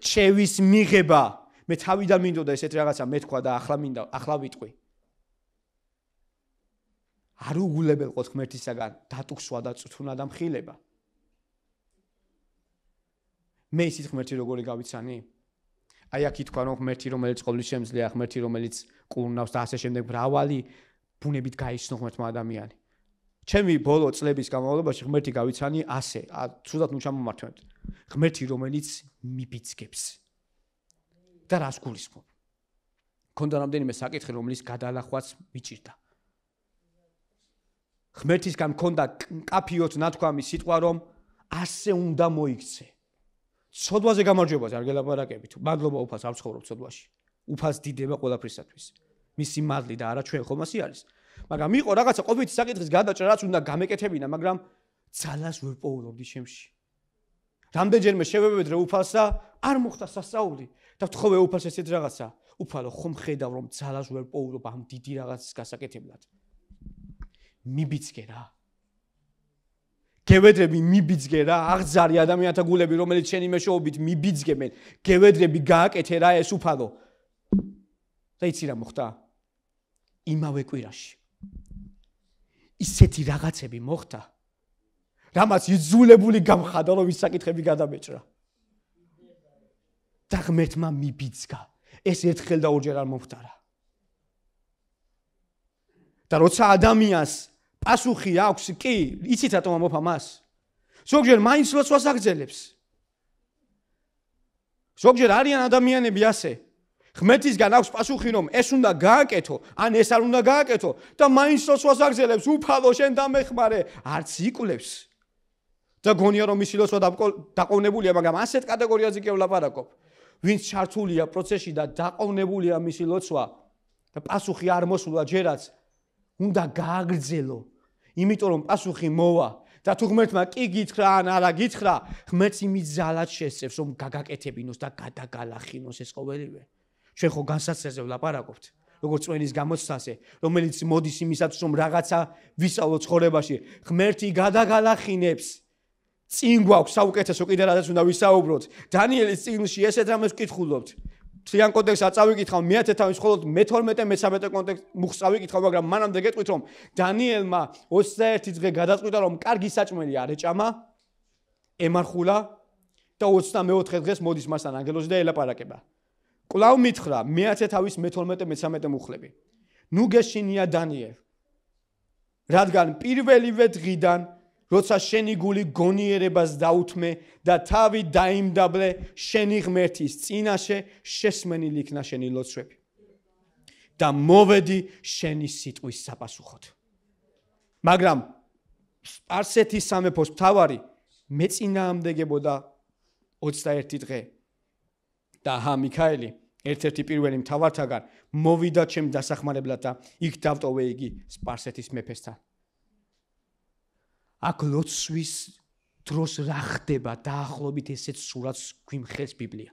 რჩევის მიღება. მე თავიდან მინდოდა ესეთ რაღაცა მეთქვა და ახლა ვიტყვი. არ უგულებელყოთ ღმერთისაგან დატუქსვა და წუთუნა და მხილება. მე ისიც ღმერთი როგორი გავიცანი? აი აქ ითქვა რომ ღმერთი რომელიც ყოვლის შემძლეა, ღმერთი რომელიც კურნავს და ასე შემდეგ მრავალი ბუნებით გაიცნო ღმერთმა ადამიანი. ჩემი ბოლო წლების განმავლობაში ღმერთი გავიცანი ასე, ცუდად ნუ ჩამომართვებთ. ღმერთი რომელიც მიბიძგებს. და რას გულისხმობ? მქონდა რამდენიმე საკითხი რომლის გადალახვაც მიჭირდა. ღმერთისგან მქონდა კაფიოთ ნათქვამი სიტყვა რომ ასე უნდა მოიქცე. ცოდვაზე გამარჯვებაზე არ გელაპარაკებით. მადლობა უფალს არ ვცხოვრობ ცოდვაში. უფალს დიდება ყველაფრისათვის. მისი მადლი და არა ჩვენ ხომ ასე არის. მაგრამ იყო რაღაცა ყოფითი საკითხის გადაჭრა რაც უნდა გამეკეთებინა, მაგრამ ძალას ვერ პოულობდი ჩემში. რამდენჯერმე შევებედრე უფალს და არ მოხდა სასწაული და ვთხოვე უფალს ესეთ რაღაცა. უფალო, ხომ ხედავ რომ ძალას ვერ პოულობ ამ დიდი რაღაცის გასაკეთებლად. მიბიძგე რა. გევედრები მიბიძგე რა, აღძარი ადამიანთა გულები, რომელიც შენი მეშვეობით მიბიძგებენ, გევედრები გააკეთე რა ეს უფალო. და იცი რა მოხდა? იმავე კვირაში. ისეთი რაღაცები მოხდა, რამაც იძულებული გამხადა, რომ ის საკითხები გადამეჭრა. და ღმერთმა მიბიძგა. ეს ერთხელ და ორჯერ არ მომხდარა. და როცა ადამიანს პასუხი აქვს, კი, იცით რატომ ამოფ ამას? ზოგჯერ მაინც ლოცვას აგრძელებს. ზოგჯერ არიან ადამიანები ასე. ღმერთისგან აქვს პასუხი, რომ ეს უნდა გააკეთო, ან ეს არ უნდა გააკეთო და მაინც ლოცვას აგრძელებს. უფალო, შენ დამეხმარე, არც იკვლევს. და გონია რომ მისი ლოცვა დაყოვნებულია, მაგრამ ასეთ კატეგორიაზე კი ვლაპარაკობ. ვინც ჩართულია პროცესში და დაყოვნებულია მისი ლოცვა და პასუხი არ მოსულა ჯერაც უნდა გააგრძელო. იმიტომ რომ პასუხი მოვა და თუ ღმერთმა კი გითხრა ან არა გითხრა, ღმერთს იმით ძალად შესწევს რომ გაგაკეთებინოს და გადაგალახინოს ეს ყოველივე. ჩვენ ხო განსაცდელზე ვლაპარაკობთ, როგორც წვენის გამოცდაზე, რომელიც მოდის იმისათვის რომ რაღაცა ვისწავლოთ ცხოვრებაში, ღმერთი გადაგალახინებს. წინ გვაქვს საუკეთესო კიდე რადაც უნდა ვისაუბროთ. დანიელის წიგნში ესეთ რამეს ვკითხულობთ. მთლიან კონტექსტს არ წავიკითხავ, მე-10 თავის მხოლოდ მე-12, მე-13 კონტექსტ მუხს წავიკითხავ, მაგრამ მანამდე გეტყვით რომ დანიელმა 21 დღე გადაწყვიტა რომ კარგი საჭმელი არ ეჭამა, ემარხულა და 24 დღეს მოდის მასთან ანგელოზი და ელაპარაკება. კვლავ მითხრა მე-10 თავის მე-12, მე-13 მუხლები. ნუ გეშინია დანიელ. რადგან პირველივე დღიდან როცა შენი გული გონიერებას დაუთმე და თავი დაიმდაბლე შენი ღმერთის წინაშე შესმენილი იქნა შენი ლოცვები და მოვედი შენი სიტყვის საპასუხოდ. მაგრამ სპარსეთის სამეფოს მთავარი მეწინააღმდეგებოდა 21 დღე და მიქაელი ერთ-ერთი პირველი მთავართაგან მოვიდა ჩემ დასახმარებლად და იქ დავტოვე იგი სპარსეთის მეფესთან. აქ ლოცვის დროს რა ხდება დაახლოებით ესეც სურათს გვიმხელს ბიბლია.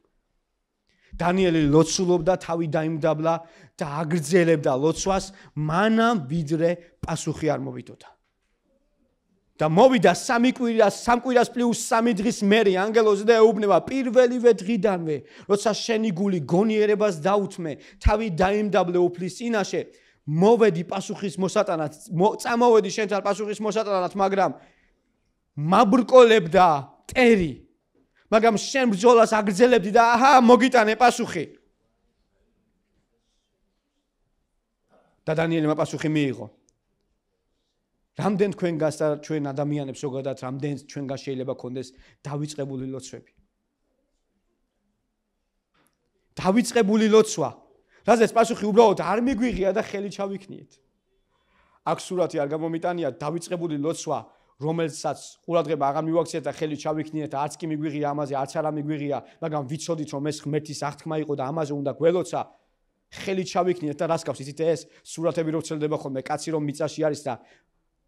დანიელი ლოცულობდა, თავი დაიმდაბლა და აგრძელებდა ლოცვას, მანამ ვიდრე პასუხი არ მოვიდოდა. და მოვიდა 3 კვირას პლუს 3 დღის მერე ანგელოზი და ეუბნება პირველივე დღიდანვე, როცა შენი გული გონიერებას დაუთმე, თავი დაიმდაბლე უფლის წინაშე, მოვედი პასუხის მოსატანად, წამოვედი შენთან პასუხის მოსატანად, მაგრამ მაბრკოლებდა ტერი. მაგრამ შენ ბრძოლას აგრძელებდი და აჰა, მოგიტანე პასუხი. და დანიელმა პასუხი მიიღო. რამდენ თქვენგანს და ჩვენ ადამიანებს ზოგადად რამდენ ჩვენგან შეიძლება კონდეს დავიწყებული ლოცვები. დავიწყებული ლოცვა, რაზეც პასუხი უბრალოდ არ მიგვიღია და ხელი ჩავიქნიეთ. აქ სურათი არ გამომიტანია დავიწყებული ლოცვა, რომელსაც ყურადღება აღარ მივაქციეთ და ხელი ჩავიქნიეთ და არც კი მიგვიღია ამაზე, არც არა მიგვიღია, მაგრამ ვიცოდით რომ ეს ღმერთის აღთქმა იყო და ამაზე უნდა გველოცა, ხელი ჩავიქნიეთ და რას გავს იცით ეს სურათები რო ვრცელდება ხოლმე, კაცი რომ მიწაში არის და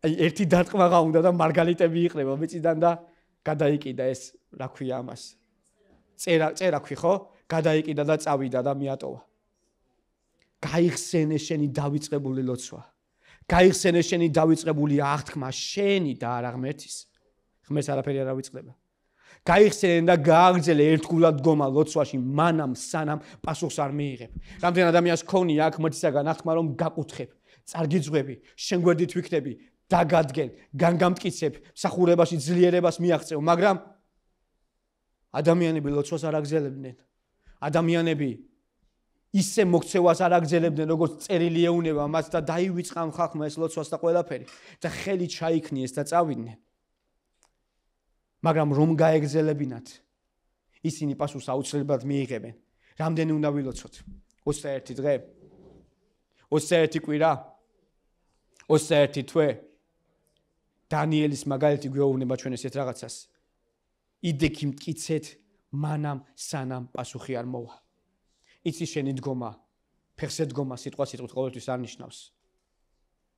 ერთი დარტყმაღა უნდა და მარგალიტები იყრება მიწიდან და გადაიკიდა ეს რა ქვია ამას წერა ქვი ხო გადაიკიდა და წავიდა და მიატოვა. გაიხსენე შენი დავიწყებული ლოცვა, გაიხსენე შენი დავიწყებული აღთქმა შენი და არა ღმერთის. ღმერთს არაფერი არ ავიწყდება. გაიხსენე და გააგრძელე ერთგულად დგომა ლოცვაში, მანამ სანამ პასუხს არ მიიღებ. რამდენ ადამიანს ქონია აქ ღმერთისაგან აღთქმა რომ გაკუთხებ, წარგიძღვები, შენ გვერდით ვიქნები, დაგადგენ, განგამტკიცებ, მსახურებაში ძლიერებას მიაღწევ, მაგრამ ადამიანები ლოცვას არ აგრძელებდნენ. ადამიანები ისე მოქცევას არ აგრძელებდნენ, როგორც წერილი ეუნება მათ და დაივიწყამ ხალხმა ეს ლოცვას და ყველაფერი და ხელი ჩაიქნიეს და წავიდნენ. მაგრამ რომ გაეგრძელებინათ, ისინი პასუხს აუცილებლად მიიღებენ. რამდენი უნდა ვილოცოთ? 21 დღე, 21 კვირა, 21 თვე. დანიელის მაგალითი გვეუბნება ჩვენ ესეთ რაღაცას. იდექი მტკიცეთ, მანამ სანამ პასუხი არ მოვა. იცი შენი დგომა, ფეხზე დგომა სიტყვა სიტყვით ყოველთვის არ ნიშნავს.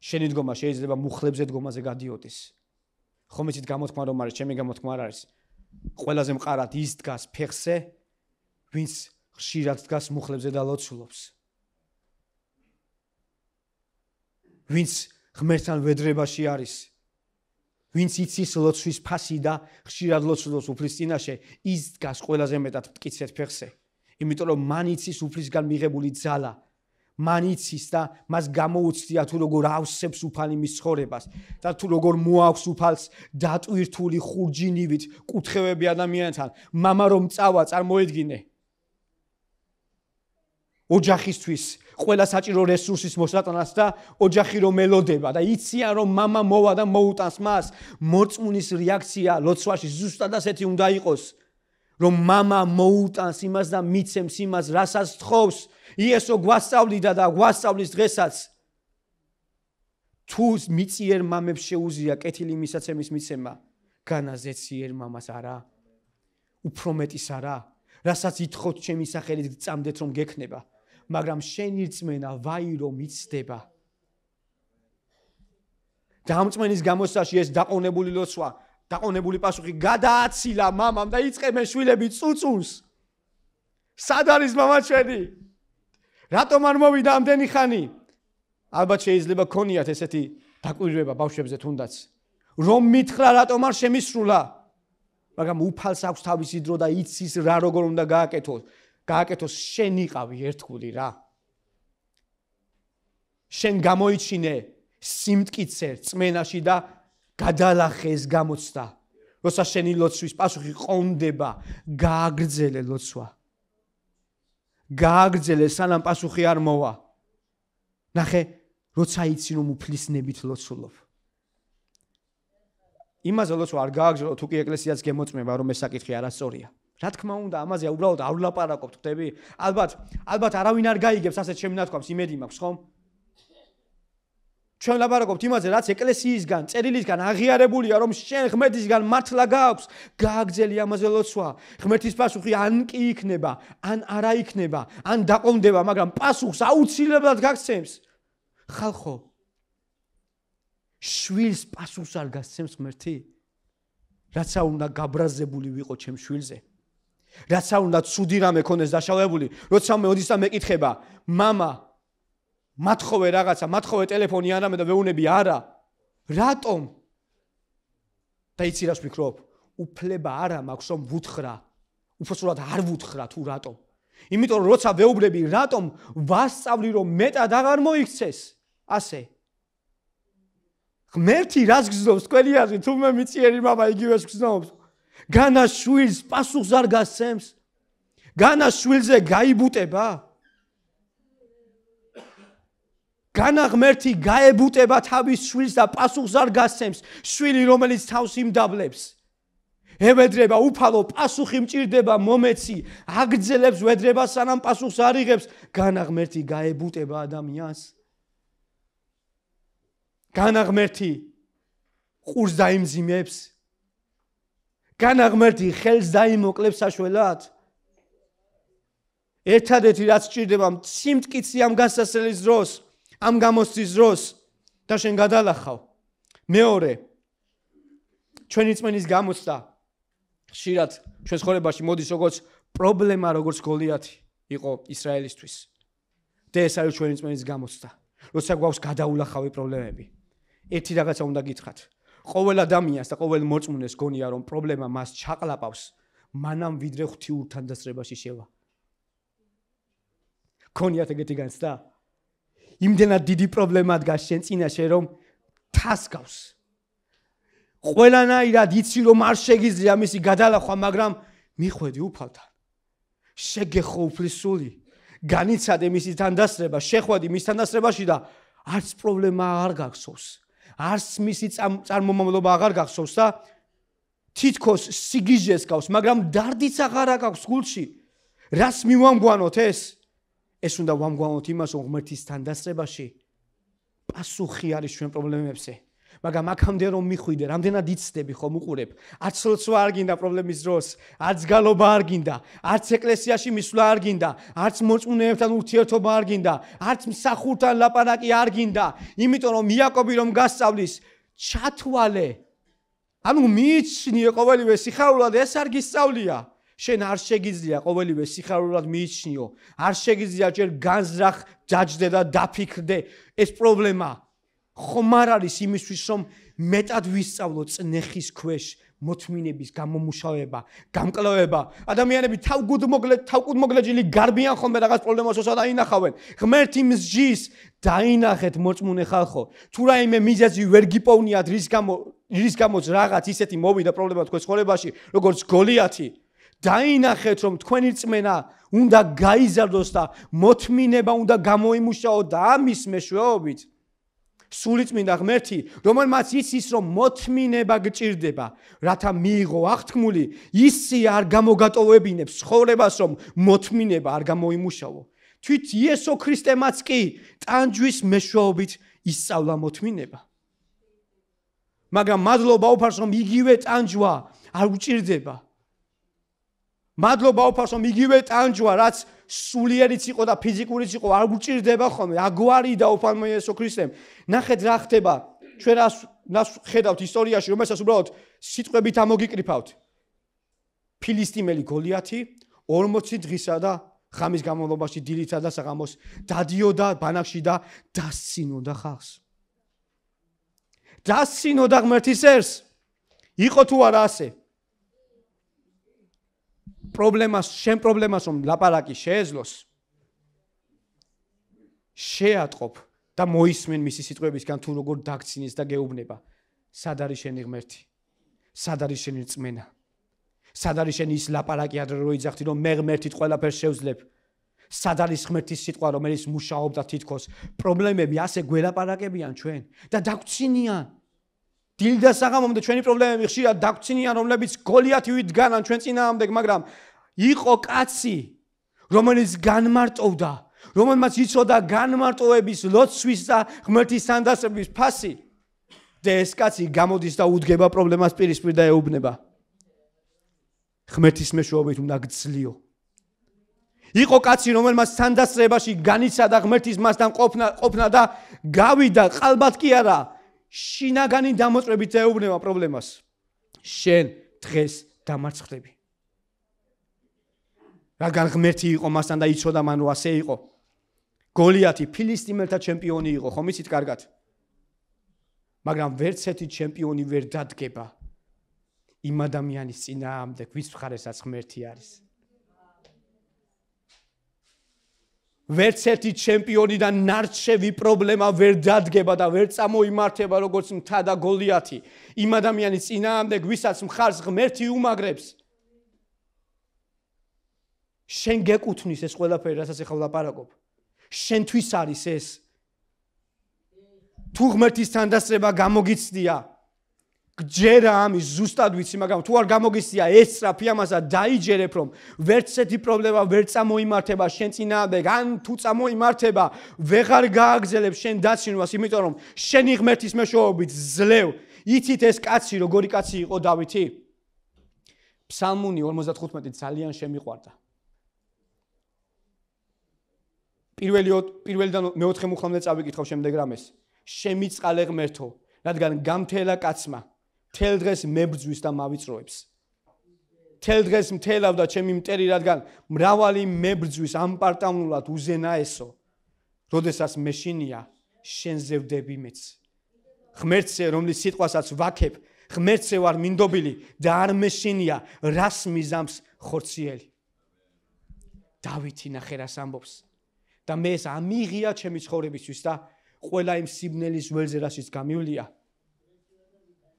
შენი დგომა შეიძლება მუხლებზე დგომაზე გადიოდეს. ხომ იცით გამოთქმა რომ არის, ჩემი გამოთქმა არ არის. ყველაზე მყარად ის დგას ფეხზე, ვინც ხშირად დგას მუხლებზე და ლოცულობს. ვინც ღმერთთან ვედრებაში არის. ვინც იცის ლოცვის ფასი და ხშირად ლოცულობს უფლის წინაშე, ის დგას ყველაზე მეტად მტკიცეთ ფეხზე. იმიტომ რომ მან იცის უფლისგან მიღებული ძალა, მან იცის და მას გამოუცდია თუ როგორ ავსებს უფალი მის ცხოვრებას და თუ როგორ მოაქვს უფალს დატვირთული ხურჯინივით კუთხევები ადამიანთან, მამა რომ წავა წარმოედგინე. ოჯახისთვის ყველა საჭირო რესურსის მოსატანას და ოჯახი რომ ელოდება და იციან რომ მამა მოვა და მოუტანს მას, მორწმუნის რეაქცია ლოცვაში ზუსტად ასეთი უნდა იყოს, რომ მამა მოუტანს იმას და მიცემს იმას, რასაც თხოვს. იესო გვასწავლიდა და გვასწავლის დღესაც. თუ მიწიერ მამებს შეუძლია კეთილი მისაცემის მიცემა, განაზე ციერ მამას არა? უფრო მეტის არა? რასაც ითხოვთ ჩემი სახელით გწამდეთ რომ გექნება, მაგრამ შენი რწმენა ვაირო მიცდება. დამწმენის გამოსაში ეს დაყოვნებული ლოცვა, დაყოვნებული პასუხი გადააცილა მამამ და იწყებენ შვილები წუწუნს. სად არის მამა ჩვენი? რატომ არ მოვიდა ამდენი ხანი? ალბათ შეიძლება ქონიათ ესეთი დაკვირვება ბავშვებზე თუნდაც. რომ მითხრა რატომ არ შემისრულა? მაგრამ უფალს აქვს თავისი დრო და იცის რა როგორ უნდა გააკეთოს. შენ იყავი ერთგული რა. შენ გამოიჩინე სიმტკიცე წმენაში და გადალახე ეს გამოცდა. როცა შენი ლოცვის პასუხი ყონდება, გააგრძელე ლოცვა. გააგრძელე სანამ პასუხი არ მოვა. ნახე, როცა იცი რომ უფლისნებით ლოცულობ. იმაზე ლოცვა არ გააგრძელო თუ კი ეკლესიაც გემოწმება რომ ეს საკითხი არასწორია. რა თქმა უნდა, ამაზე უბრალოდ არ ვლაპარაკობთ, ხდები? ალბათ არავინ არ გაიგებს ასეთ შემნათქვამს, იმედი მაქვს, ხომ? ჩვენ ლაპარაკობთ იმაზე, რაც ეკლესიისგან, წერილისგან აღიარებულია, რომ შენ ღმერთისგან მართლა გააქვს, გააგრძელი ამაზე ლოცვა. ღმერთის პასუხი ან კი იქნება, ან არა იქნება, ან დაყოლდება, მაგრამ პასუხს აუცილებლად გაგცემს. ხალხო, შვილს პასუხს არ გასცემს ღმერთი? რაცა უნდა გაბრაზებული ვიყო ჩემ შვილზე. რაცა უნდა ცუდი რამე ქონდეს დაშავებული, როცა მოდის და მეკითხება, მამა მათხოვე რაღაცა, მათხოვე ტელეფონი არამე და ვეუნები არა. რატომ? და იცი რას ვფიქრობ? უფლება არა მაქვს რომ ვუთხრა. უბრალოდ არ ვუთხრა თუ რატომ. იმიტომ რომ როცა ვეუბნები რატომ ვასწავლი რომ მეტად აღარ მოიქცეს. ასე. ღმერთი რას გზნობს თქვენი აზრით? თუ მე მიწიერი მამა იგივეს გზნობს. განა შვილს პასუხს არ გასცემს. განა შვილზე გაიბუტება. განა ღმერთი გაებუტება თავის შვილს და პასუხს არ გასცემს. შვილი რომელიც თავს იმდაბლებს. ევედრება უფალო პასუხი მჭირდება მომეცი, აგრძელებს ვედრებას სანამ პასუხს არ იღებს. განა ღმერთი გაებუტება ადამიანს. განა ღმერთი ყურს დაიმძიმებს. განა ღმერთი ხელს დაიმოკლებს საშველად. ერთადერთი რაც სჭირდება სიმტკიცე ამ გასასწრელის დროს, ამ გამოცდის დროს და შენ გადალახავ. მეორე, ჩვენი წმენის გამოცდა ხშირად ჩვენ ცხოვრებაში მოდის როგორც პრობლემა, როგორც გოლიათი იყო ისრაელისთვის. და ეს არის ჩვენი წმენის გამოცდა. როცა გვაქვს გადაულახავი პრობლემები. ერთი რაღაცა უნდა გითხრათ. ყოველ ადამიანს და ყოველ მოწმუნეს გონია რომ პრობლემა მას ჩაყლაპავს, მანამ ვიდრე ღვთიურ თანდასწრებაში შევა. გონიათ ეგეთი განცდა? იმდენად დიდი პრობლემა დგას შენ წინაშე რომ თასგავს. ყველანაირად იცი რომ არ შეგიძლია მისი გადალახვა, მაგრამ მიხვედი უფალთან. შეგეხო უფლისული, განიცადე მისი თანდასწრება, შეხვედი მის თანდასწრებაში და არც პრობლემა არ გახსოვს. არც მისი წარმომავლობა აღარ გახსოვს და თითქოს სიგიჟეს გავს, მაგრამ დარდიც აღარ აქვს გულში. რას მივამგვანოთ ეს? ეს უნდა ვამგვანოთ იმას, რომ ღმერთის თანდასწრებაში პასუხი არის ჩვენ პრობლემებზე. მაგრამ აქამდე რომ მიხვიდე, რამდენად იცდები ხომ უყურებ, არც ლოცვა არ გინდა პრობლემის დროს, არც გალობა არ გინდა, არც ეკლესიაში მისვლა არ გინდა, არც მოწმუნეებთან ურთიერთობა არ გინდა, არც მსახურთან ლაპარაკი არ გინდა, იმიტომ რომ იაკობი რომ გასწავლის, ჩათვალე. ანუ მიიჩნიე ყოველივე სიხარულად, ეს არ გისწავლია. შენ არ შეგიძლია ყოველივე სიხარულად მიიჩნიო, არ შეგიძლია ჯერ განზრახ დაჯდე და დაფიქრდე ეს პრობლემა. ხომ არ არის იმისთვის რომ მეტად ვისწავლო წნეხის ქვეშ მოთმინების გამომუშავება, გამკლავება. ადამიანები თავკუთმოგლეჯილი გარბიან ხოლმე რაღაც პრობლემას როცა დაინახავენ. ღმერთი მსჯის, დაინახეთ მოწმუნე ხალხო. თუ რაიმე მიზეზი ვერ გიპოვნიათ, რის გამოც რაღაც ისეთი მოვიდა პრობლემა თქვენ ცხოვრებაში, როგორც გოლიათი. დაინახეთ რომ თქვენი წმენა უნდა გაიზარდოს და მოთმინება უნდა გამოიმუშაო და ამის მეშვეობით სულიწმინდა ღმერთი, რომელმაც იცის რომ მოთმინება გჭირდება, რათა მიიღო აღთქმული, ისე არ გამოგატოვებინებს ცხოვრებას რომ მოთმინება არ გამოიმუშავო. თვით იესო ქრისტემაც კი ტანჯვის მეშვეობით ისწავლა მოთმინება. მაგრამ მადლობა უფალს რომ იგივე ტანჯვა არ უჭირდება. მადლობა უფალს რომ იგივე ტანჯვა, რაც სულიერიც იყო და ფიზიკურიც იყო, არ უჭირდება ხოლმე. აგვარი და უფალმა იესო ქრისტემ. ნახეთ რა ხდება. ჩვენ რას ხედავთ ისტორიაში, რომელსაც უბრალოდ სიტყვებით ამოგიკრიფავთ. ფილისტიმელი გოლიათი 40 დღისა და ხამის განმავლობაში დილითა და საღამოს დადიოდა ბანაკში და დასცინოდა ხალხს. დასცინოდა ღმერთის ერს. იყო თუ არა ასე? შენ პრობლემას რომ ლაპარაკი შეეძლოს, შეატყობ და მოისმენ მისი სიტყვებისგან თუ როგორ დაგცინის და გეუბნება. სად არის შენი ღმერთი? სად არის შენი რწმენა? სად არის შენი ის ლაპარაკი ადრე რო იძახდი რომ მე ღმერთით ყველაფერს შევძლებ? სად არის ღმერთის სიტყვა რომელიც მუშაობდა თითქოს? პრობლემები ასე გველაპარაკებიან ჩვენ და დაგცინიან. დილ და საღამომდე ჩვენი პრობლემები ხშირად დაგცინიან, რომლებიც გოლიათივით დგანან ჩვენ წინააღმდეგ, მაგრამ იყო კაცი, რომელიც განმარტოვდა, რომელმაც იცოდა განმარტოების, ლოცვის და ღმერთის თანდასწრების ფასი და ეს კაცი გამოდის და უდგება პრობლემას პირისპირ და ეუბნება. ღმერთის მეშვეობით უნდა გძლიო. იყო კაცი, რომელმაც თანდასწრებაში განიცადა ღმერთის მასთან ყოფნა და გავიდა, ყალბად კი არა, შინაგანი დამოწმებით ეუბნება პრობლემას. შენ დღეს დამარცხდები. რადგან ღმერთი იყო მასთან და იცოდა მან რომ ასე იყო. გოლიათი ფილისტიმელთა ჩემპიონი იყო, ხომ იცით კარგად? მაგრამ ვერც ერთი ჩემპიონი ვერ დადგება იმ ადამიანის წინააღმდეგ, ვის მხარესაც ღმერთი არის. ვერც ერთი ჩემპიონი და ნარჩევი პრობლემა ვერ დადგება და ვერ წამოიმართება როგორც მთა და გოლიათი იმ ადამიანის წინააღმდეგ, ვისაც მხარს ღმერთი უმაგრებს. შენ გეკუთვნის ეს ყველაფერი, რასაც ახლა ვლაპარაკობ. შენთვის არის ეს. თუ ღმერთის თანდასწრება გამოგიცდია, გჯერა ამის ზუსტად ვიცი, მაგრამ თუ არ გამოგიცდია, ესწრაფი ამასა დაიჯერებ, რომ ვერც ერთი პრობლემა ვერ წამოიმართება შენ წინააღმდეგ, ან თუ წამოიმართება, ვეღარ გააგრძელებ შენ დაცინვას, იმიტომ რომ შენი ღმერთის მეშვეობით ძლევ. იცით ეს კაცი, როგორი კაცი იყო დავითი? ფსალმუნი 55 შემიყვარდა. პირველიდან მეოთხე მუხლამდე წავიკითხავ შემდეგ რამეს. შემიწყალე ღმერთო, რადგან გამთელა კაცმა, მთელ დღეს მებრძვის და მავიწროებს. მთელ დღეს მთელავდა ჩემი მტერი, რადგან მრავალი მებრძვის ამპარტავნულად უზენაესო. როდესაც მეშინია, შენზე ვდები მეც. ღმერთზე, რომლის სიტყვასაც ვაქებ, ღმერთზე ვარ მინდობილი და არ მეშინია, რას მიზამს ხორციელი. დავითი ნახე რას ამბობს. და მე ეს ამიღია ჩემი ცხოვრებისთვის და ყველა იმ სიბნელის ველზე რაშიც გამივლია.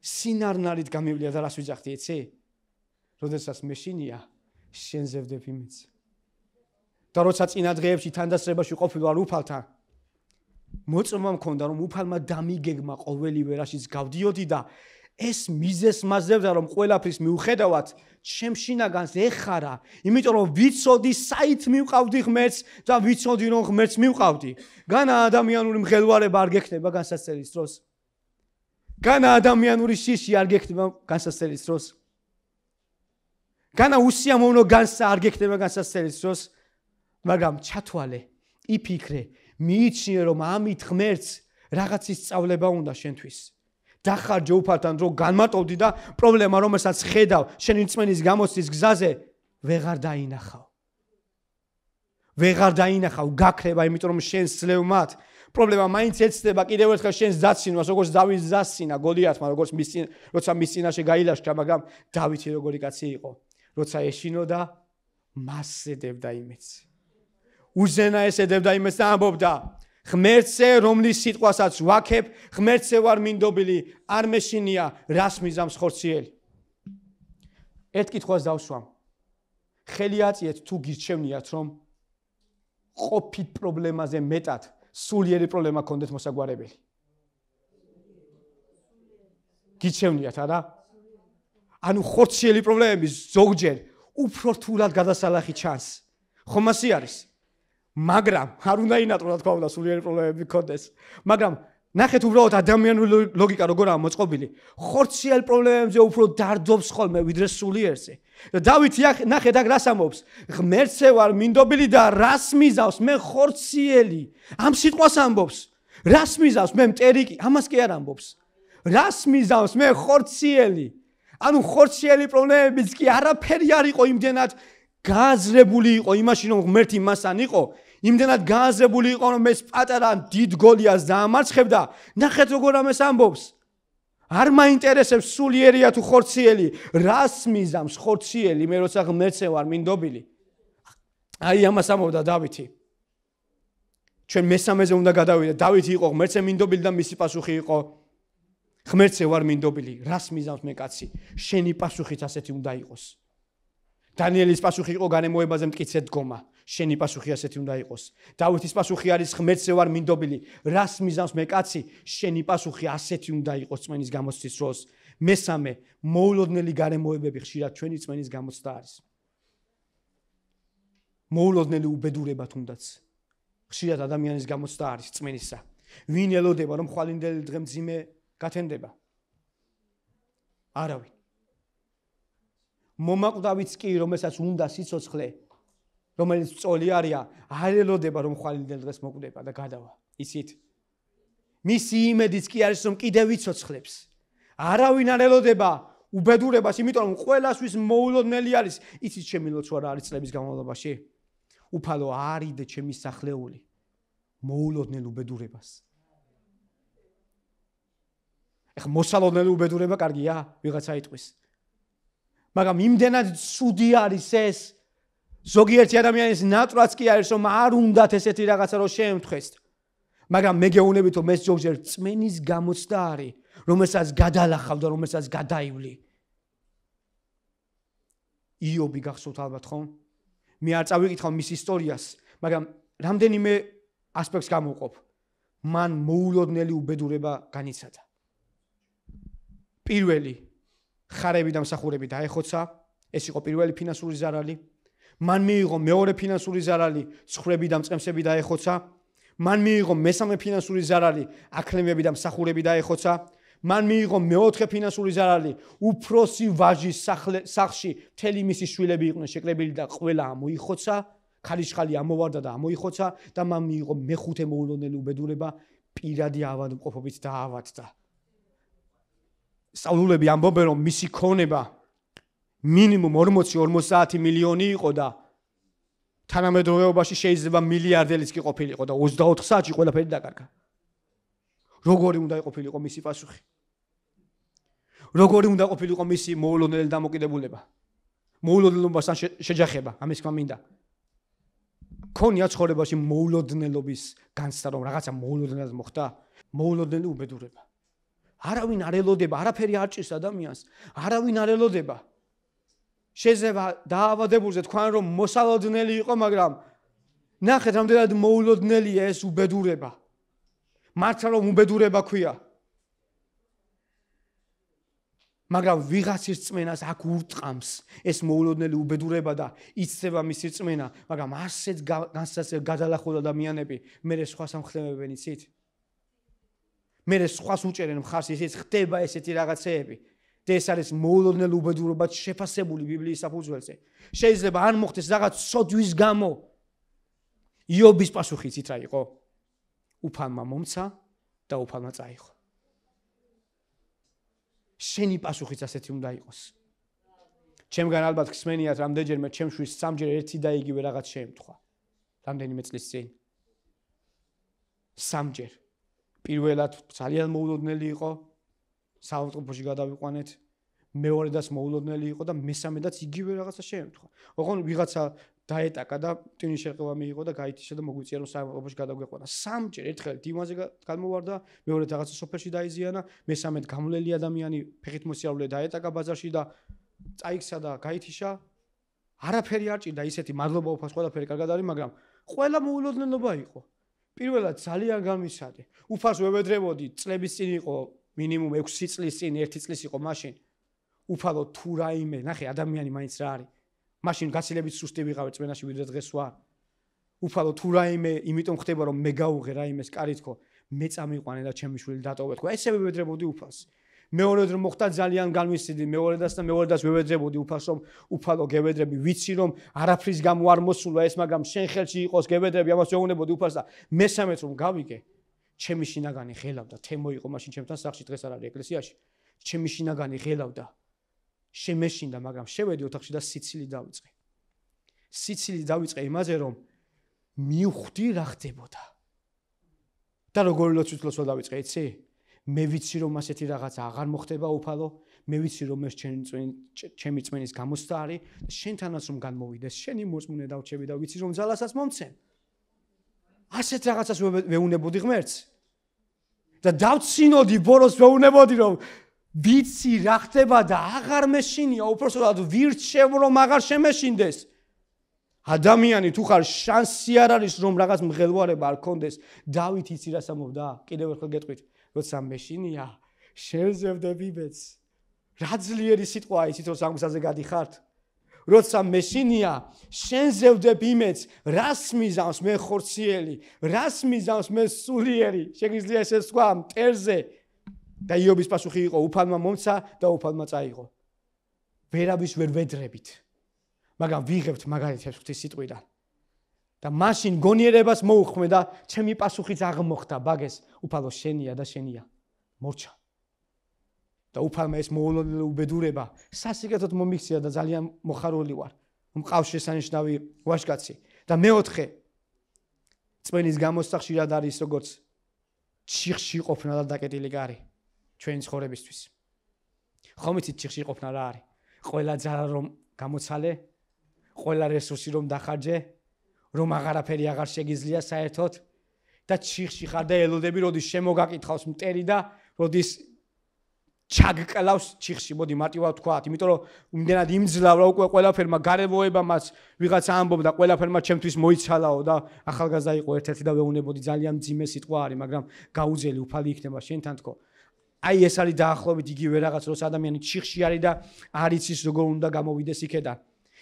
სინარნარით გამივლია და რას ვიძახდი, იცი? როდესაც მეშინია, შენზე ვდები მეც. და როცა წინა დღეებში თანდასწრებაში ყოფილვარ უფალთან, მოწმა მქონდა რომ უფალმა დამიგეგმა ყოველივე რაშიც გავდიოდი და ეს მიზეს მაძლევდა რომ ყველაფრის მიუხედავად ჩემ შინაგანს ეხარა, იმიტომ რომ ვიცოდი საით მივყავდი ღმერთს და ვიცოდი რომ ღმერთს მივყავდი. განა ადამიანური მღელვარება არ გექნება განსაცდელის დროს. განა ადამიანური შიში არ გექნება განსაცდელის დროს. განა უსიამოვნო განსა არ გექნება განსაცდელის დროს. მაგრამ ჩათვალე, იფიქრე, მიიჩნიე რომ ამით ღმერთს რაღაცის სწავლება უნდა შენთვის. დახარჯე უფალთან დრო განმარტოვდი და პრობლემა რომელსაც ხედავ შენი რწმენის გამოცდის გზაზე ვეღარ დაინახავ. ვეღარ დაინახავ, გაქრება, იმიტომ რომ შენს ძლევ მათ. პრობლემა მაინც ეცდება კიდევ ერთხელ შენს დაცინვას, როგორც დავითს დასცინა გოლიათმა, როგორც როცა მის წინაშე გაილაშქრა, მაგრამ დავითი როგორი კაცი იყო. როცა ეშინოდა, მას ედებდა იმეც. უზენაეს ედებდა იმეც და ამბობდა ღმერთზე, რომლის სიტყვასაც ვაქებ, ღმერთზე ვარ მინდობილი, არ მეშინია, რას მიზამს ხორციელი. ერთ კითხვას დავსვამ. ხელი აწიეთ თუ გირჩევნიათ, რომ ყოფით პრობლემაზე მეტად სულიერი პრობლემა გქონდეთ მოსაგვარებელი. გირჩევნიათ, არა? ანუ ხორციელი პრობლემები ზოგჯერ უფრო რთულად გადასალახი ჩანს. ხომ ასე არის? მაგრამ არ უნდა ინატრო რა თქმა უნდა სულიერი პრობლემები გქონდეს. მაგრამ ნახეთ უბრალოდ ადამიანური ლოგიკა როგორაა მოწყობილი. ხორციელ პრობლემებზე უფრო დარდობს ხოლმე ვიდრე სულიერზე. და დავითი ნახეთ აქ რას ამბობს? ღმერთზე ვარ მინდობილი და რას მიზავს მე ხორციელი. ამ სიტყვას ამბობს. რას მიზავს მე მტერი კი, ამას კი არ ამბობს. რას მიზავს მე ხორციელი. ანუ ხორციელი პრობლემებიც კი არაფერი არ იყო იმდენად გააზრებული იყო იმაში რომ ღმერთი მასთან იყო, იმდენად გააზრებული იყო რომ ეს პატარა დიდ გოლიას დაამარცხებდა. ნახეთ როგორ ამას ამბობს. არ მაინტერესებს სულიერია თუ ხორციელი, რას მიზამს ხორციელი მე როცა ღმერთზე ვარ მინდობილი. აი ამას ამბობდა დავითი. ჩვენ მესამეზე უნდა გადავიდეთ. დავითი იყო ღმერთზე მინდობილი და მისი პასუხი იყო ღმერთზე ვარ მინდობილი, რას მიზამს მე კაცი, შენი პასუხიც ასეთი უნდა იყოს. დანიელის პასუხი იყო განემოებაზე მტკიცე დგომა, შენი პასუხი ასეთი უნდა იყოს. დავითის პასუხი არის ღმერთზე ვარ მინდობილი, რას მიზამს მე კაცი, შენი პასუხი ასეთი უნდა იყოს წმენის გამოცდის დროს. მესამე, მოულოდნელი გარემოებები ხშირად ჩვენი წმენის გამოცდა არის. მოულოდნელი უბედურება თუნდაც. ხშირად ადამიანის გამოცდა არის წმენისა. ვინ ელოდება რომ ხვალინდელი დღე მძიმე გათენდება? არავინ. მომაკვდავიც კი რომელსაც უნდა სიცოცხლე, რომელიც წოლი არია, არ ელოდება რომ ხვალინდელ დღეს მოკვდება და გადავა. იცით? მისი იმედიც კი არის რომ კიდევ ვიცოცხლებს. არავინ არ ელოდება უბედურებას, იმიტომ რომ ყველასთვის მოულოდნელი არის. იცით ჩემი ლოცვა რა არის წლების განმავლობაში? უფალო არიდე ჩემი სახლეული მოულოდნელ უბედურებას. ეხლა მოსალოდნელი უბედურება კარგია, ვიღაცა იტყვის. მაგრამ იმდენად ცუდი არის ეს, ზოგიერთი ადამიანის ნატვრაც კი არის რომ არ უნდათ ესეთი რაღაცა რომ შეემთხვეს. მაგრამ მე გეუბნებით რომ ეს ზოგჯერ წმენის გამოცდა არის, რომელსაც გადალახავ და რომელსაც გადაივლი. იობი გახსოვთ ალბათ ხომ? მე არ წავიკითხავ მის ისტორიას, მაგრამ რამდენიმე ასპექტს გამოვყოფ. მან მოულოდნელი უბედურება განიცადა. პირველი ხარები და მსახურები დაეხოცა, ეს იყო პირველი ფინანსური ზარალი. მან მიიღო მეორე ფინანსური ზარალი, ცხრები და მწყემსები დაეხოცა. მან მიიღო მესამე ფინანსური ზარალი, აქლემები და მსახურები დაეხოცა. მან მიიღო მეოთხე ფინანსური ზარალი, უფროსი ვაჟის სახლში მთელი მისი შვილები იყვნენ შეკრებილი და ყველა ამოიხოცა, ხალიშხალი ამოვარდა და ამოიხოცა და მან მიიღო მეხუთე მოულოდნელი უბედურება, პირადი ავადმყოფობით დაავადდა. სწავლულები ამბობენ რომ მისი ქონება მინიმუმ 40-50 მილიონი იყო და თანამედროვეობაში შეიძლება მილიარდელიც კი ყოფილიყო და 24 საათში ყველაფერი დაკარგა. როგორი უნდა იყოფილიყო მისი პასუხი? როგორი უნდა ყოფილიყო მისი მოულოდნელი დამოკიდებულება? მოულოდნელობასთან შეჯახება, ამის თქმა მინდა. ქონია ცხოვრებაში მოულოდნელობის განცდა, რომ რაღაცა მოულოდნელად მოხდა, მოულოდნელი უბედურება. არავინ არ ელოდება, არაფერი არ ჭირს ადამიანს, არავინ არ ელოდება. შეიძლება დაავადებულზე თქვენ რომ მოსალოდნელი იყო, მაგრამ ნახეთ რამდენად მოულოდნელია ეს უბედურება. მართლა რომ უბედურება ქვია. მაგრამ ვიღაცის წმენას აქ ურტყამს ეს მოულოდნელი უბედურება და იცდება მისი წმენა, მაგრამ ასეთ განსაცდელ გადალახულ ადამიანები მერე სხვას ამხდევენ, იცით? მერე სხვას უჭერენ მხარს, ისიც ხდება ესეთი რაღაცეები. და ეს არის მოულოდნელი უბედურებად შეფასებული ბიბლიის საფუძველზე. შეიძლება არ მოხდეს რაღაც სოდვის გამო. იობის პასუხი იცით რა იყო? უფალმა მომცა და უფალმა წაიღო. შენი პასუხიც ასეთი უნდა იყოს. ჩემგან ალბათ ხსმენიათ რამდენჯერმე ჩემ შვილს სამჯერ ერთი და იგივე რაღაც შეემთხვა. რამდენიმე წლის წინ. სამჯერ. პირველად ძალიან მოულოდნელი იყო, საავადმყოფოში გადავიყვანეთ. მეორედაც მოულოდნელი იყო და მესამედაც იგივე რაღაცა შეემთხვა. ოღონ ვიღაცა დაეტაკა და ტვინის შერყევა მიიღო და გაითიშა და მოგვიწია რომ საავადმყოფოში გადავიყვანა. სამჯერ ერთხელ დიმაზე გამოვარდა, მეორედ რაღაცა სოფელში დაიზიანა, მესამედ გამლელი ადამიანი ფეხით მოსიარულე დაეტაკა ბაზარში და წაიქცა და გაითიშა. არაფერი არ ჭირდა ისეთი მადლობა უფალს, ყველაფერი კარგად არის, მაგრამ ყველა მოულოდნელობა იყო. პირველად ძალიან გამისადე. უფალს ვევედრებოდი, წლების წინ იყო, მინიმუმ 6 წლის წინ, 1 წლის იყო მაშინ. უფალო თუ რაიმე, ნახე ადამიანი მაინც რა არის. მაშინ გაცილებით სუსტი ვიყავი წმენაში ვიდრე დღეს ვარ. უფალო თუ რაიმე, იმიტომ ხდება რომ მე გავუღე რაიმეს კარითქო, მე წამიყვანე და ჩემი შვილი დატოვე თქო. ესე ვევედრებოდი უფალს. მეორედ რომ მოხდა ძალიან განვისიდი, მეორედაც ვევედრებოდი უფალს რომ უფალო გევედრები, ვიცი რომ არაფრის გამო არ მოსულა ეს, მაგრამ შენ ხელში იყოს გევედრები, ამას ვეუბნებოდი უფალს და მესამედ რომ გავიგე, ჩემი შინაგანი ღელავდა, თემო იყო მაშინ ჩემთან სახლში, დღეს არ არის ეკლესიაში. ჩემი შინაგანი ღელავდა. შემეშინდა, მაგრამ შევედი ოთახში და სიცილი დავიწყე. სიცილი დავიწყე იმაზე, რომ მივხვდი რა ხდებოდა. და როგორ ლოცვა დავიწყე, იცი? მე ვიცი რომ ასეთი რაღაცა აღარ მოხდება უფალო, მე ვიცი რომ ეს ჩემი წმენის გამოცდა არის და შენთანაც რომ განმოვიდეს, შენი მოწმუნე დავჩები და ვიცი რომ ძალასაც მომცემ. ასეთ რაღაცას ვეუნებოდი ღმერთს. და დავცინოდი ბოროს ვეუნებოდი რომ ვიცი რა ხდება და აღარ მეშინია, უпроსტად ვირჩევ რომ აღარ შემეშინდეს. ადამიანი თუ ხარ შანსი არ არის რომ რაღაც მღელვარება არ კონდეს. დავით იცი რას ამბობდა? კიდევ ერთხელ გეტყვით, როცა მეშინია, შევზევდები ბედს. რა ძლიერი სიტყვაა იცით რომ სამგზაზე გადიხართ? როცა მეშინია შენზე ვდებ იმედს, რას მიზავს მე ხორციელი, რას მიზავს მე სულიერი, შეგიძლია ესე თქვა მტერზე და იობის პასუხი იყო უფალმა მომცა და უფალმა წაიღო. ვერავის ვერ ვედრებით, მაგრამ ვიღებთ მაგალითებს ღვთის სიტყვიდან. და მაშინ გონიერებას მოუხმე და ჩემი პასუხიც აღმოხდა ბაგეს, უფალო შენია და შენია. მორჩა. და უფალმა ეს მოულოდნელი უბედურება სასიკეთოდ მომიქცია და ძალიან მოხარული ვარ. მყავს შესანიშნავი ვაჟკაცი. და მეოთხე წმენის გამოსცა ხშირად არის როგორც ჩიხში ყოფნა და დაკეტილი კარი ჩვენი ცხოვრებისთვის. ხომ იცით ჩიხში ყოფნა რა არის? ყველა ძალა რომ გამოცალე, ყველა რესურსი რომ დახარჯე, რომ აღარაფერი აღარ შეგიძლია საერთოდ და ჩიხში ხარ და ელოდები როდის შემოგაკითხავს მტერი და როდის ჩაგკლავს ჩიხში, მოდი მარტივად ვთქვათ, იმიტომ რომ იმდენად იმძლავ რა უკვე ყველაფერმა გარემოებამაც ვიღაცა ამბობდა ყველაფერმა ჩემთვის მოიცალაო და ახალგაზრდა იყო ერთ-ერთი და ვეუბნებოდი ძალიან მძიმე სიტყვა არის, მაგრამ გაუძელი უფალი იქნება შენთან თქო. აი ეს არის დაახლოებით იგივე რაღაც, როცა ადამიანი ჩიხში არის და არ იცის როგორ უნდა გამოვიდეს იქედან.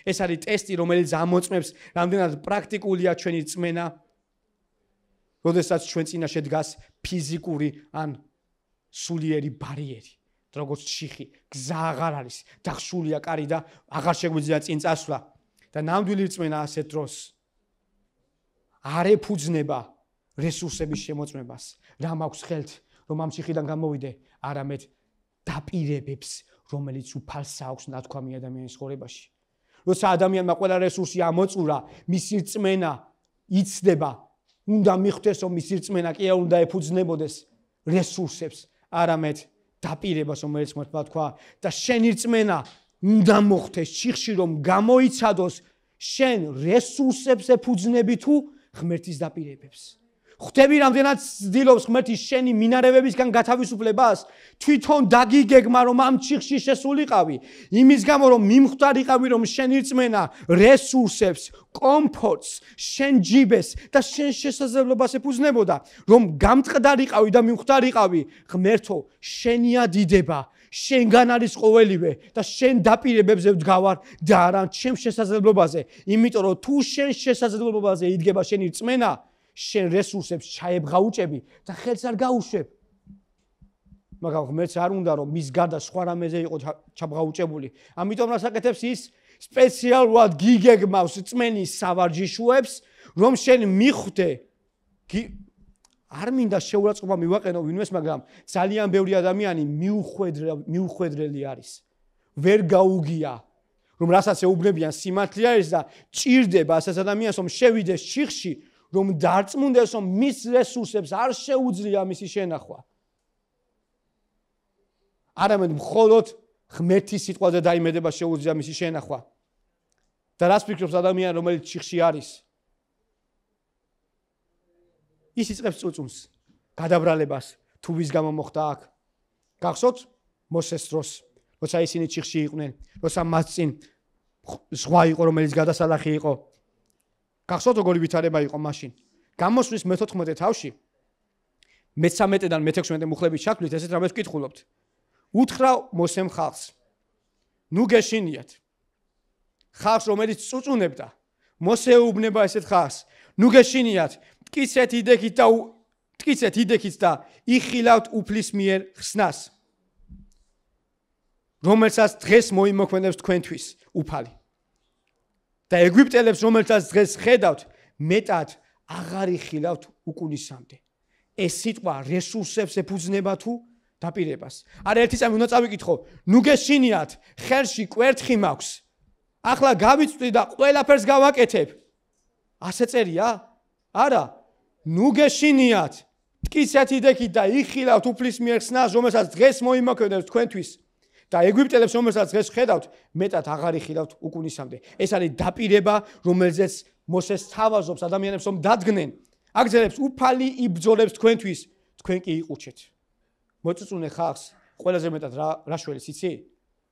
ეს არის ტესტი, რომელიც ამოწმებს, რამდენად პრაქტიკულია ჩვენი რწმენა, როდესაც ჩვენ წინაშე დგას ფიზიკური ან სულიერი ბარიერი. როგორც ჩიხი, გზა აღარ არის, დახშულია კარი და აღარ შეგვიძლია წინ წასვლა. და ნამდვილი რწმენა ასეთ დროს არ ეფუძნება რესურსების შემოწმებას, რა მაქვს ხელთ, რომ ამ ჩიხიდან გამოვიდე, არამედ დაპირებებს, რომელიც უფალს აქვს ნათქვამი ადამიანის ცხოვრებაში. როცა ადამიანმა ყველა რესურსი ამოწურა, მისი რწმენა იცდება, უნდა მიხვდეს, რომ მისი რწმენა კი არ უნდა ეფუძნებოდეს რესურსებს, არამედ დაპირებას, რომელიც მოთქვა თქვა და შენი რწმენა უნდა მოხდეს ჩიხში, რომ გამოიცადოს შენ რესურსებს ეფუძნები თუ ღმერთის დაპირებებს. ხვდები რამდენად ცდილობს ღმერთი შენი მინარევებისგან გათავისუფლებას, თვითონ დაგიგეგმა რომ ამ ჩიხში შესულიყავი, იმის გამო რომ მიმხვდარიყავი რომ შენი რწმენა რესურსებს, კომფორტს, შენ ჯიბეს და შენ შესაძლებლობას ეფუძნებოდა, რომ გამწყდარიყავი და მიმხვდარიყავი, ღმერთო, შენია დიდება, შენგან არის ყოველივე და შენ დაპირებებზე ვდგავარ და არა ჩემ შესაძლებლობაზე, იმიტომ რომ თუ შენ შესაძლებლობაზე იდგება შენი რწმენა, შენ რესურსებს ჩაებღაუჭები და ხელს არ გაუშვებ. მაგრამ ღმერთს არ უნდა რომ მის გარდა სხვა რამეზე იყო ჩაბღაუჭებული. ამიტომ რას აკეთებს ის? სპეციალურად გიგეგმავს რწმენის სავარჯიშოებს, რომ შენ მიხვდე. არ მინდა შეურაცხყოფა მივაყენო ვინმეს, მაგრამ ძალიან ბევრი ადამიანი მიუხვედრელი არის. ვერ გაუგია, რომ რასაც ეუბნებიან სიმართლე არის და ჭირდება ასეთ ადამიანს, რომ შევიდეს ჩიხში, რომ დარწმუნდეს, რომ მის რესურსებს არ შეუძლია მისი შენახვა. არამედ მხოლოდ ღმერთის სიტყვაზე დაიმედება შეუძლია მისი შენახვა. და რას ფიქრობს ადამიანი, რომელიც ჩიხში არის? ის იწყებს წუწუნს, გადაბრალებას, თუ ვის გამო მოხდა აქ. გახსოვთ მოსეს დროს, როცა ისინი ჩიხში იყვნენ, როცა მას წინ ზღვა იყო, რომელიც გადასალახი იყო. გახსოვთ როგორი ვითარება იყო მაშინ. გამოსვლის მე-14 თავში მე-13-დან მე-16 მუხლების ჩაქმნით ესეთ რამეს ვკითხულობთ. უთხრა მოსემ ხალხს. ნუ გეშინიათ. ხალხს რომელიც წუწუნებდა, მოსე ეუბნება ესეთ ხალხს. ნუ გეშინიათ, მტკიცეთ იდექით და იხილავთ უფლის მიერ ხსნას, რომელსაც დღეს მოიმოქმედებს თქვენთვის უფალი. და ეგვიპტელებს, რომელსაც დღეს ხედავთ, მეტად აღარ იხილავთ უკუნისამდე. ეს სიტყვა რესურსებს ეფუძნება თუ დაპირებას. არა ერთი წამი უნდა წავიკითხო, ნუ გეშინიათ, ხელში კვერთხი მაქვს. ახლა გავიწვდი და ყველაფერს გავაკეთებ. ასე წერია? არა. ნუ გეშინიათ, მტკიცეთ იდექით და იხილავთ უფლის მიერ ხსნას, რომელსაც დღეს მოიმოქმედებს თქვენთვის. და ეგვიპტელებს, რომელსაც დღეს ხედავთ, მეტად აღარ იხილავთ უკუნისამდე. ეს არის დაპირება, რომელზეც მოსეს თავაზობს ადამიანებს, რომ დადგნენ. აგზელებს უფალი იბრძოლებს თქვენთვის, თქვენ კი იყუჩეთ. მოწუწუნე ხალხს, ყველაზე მეტად რა შველის იცი?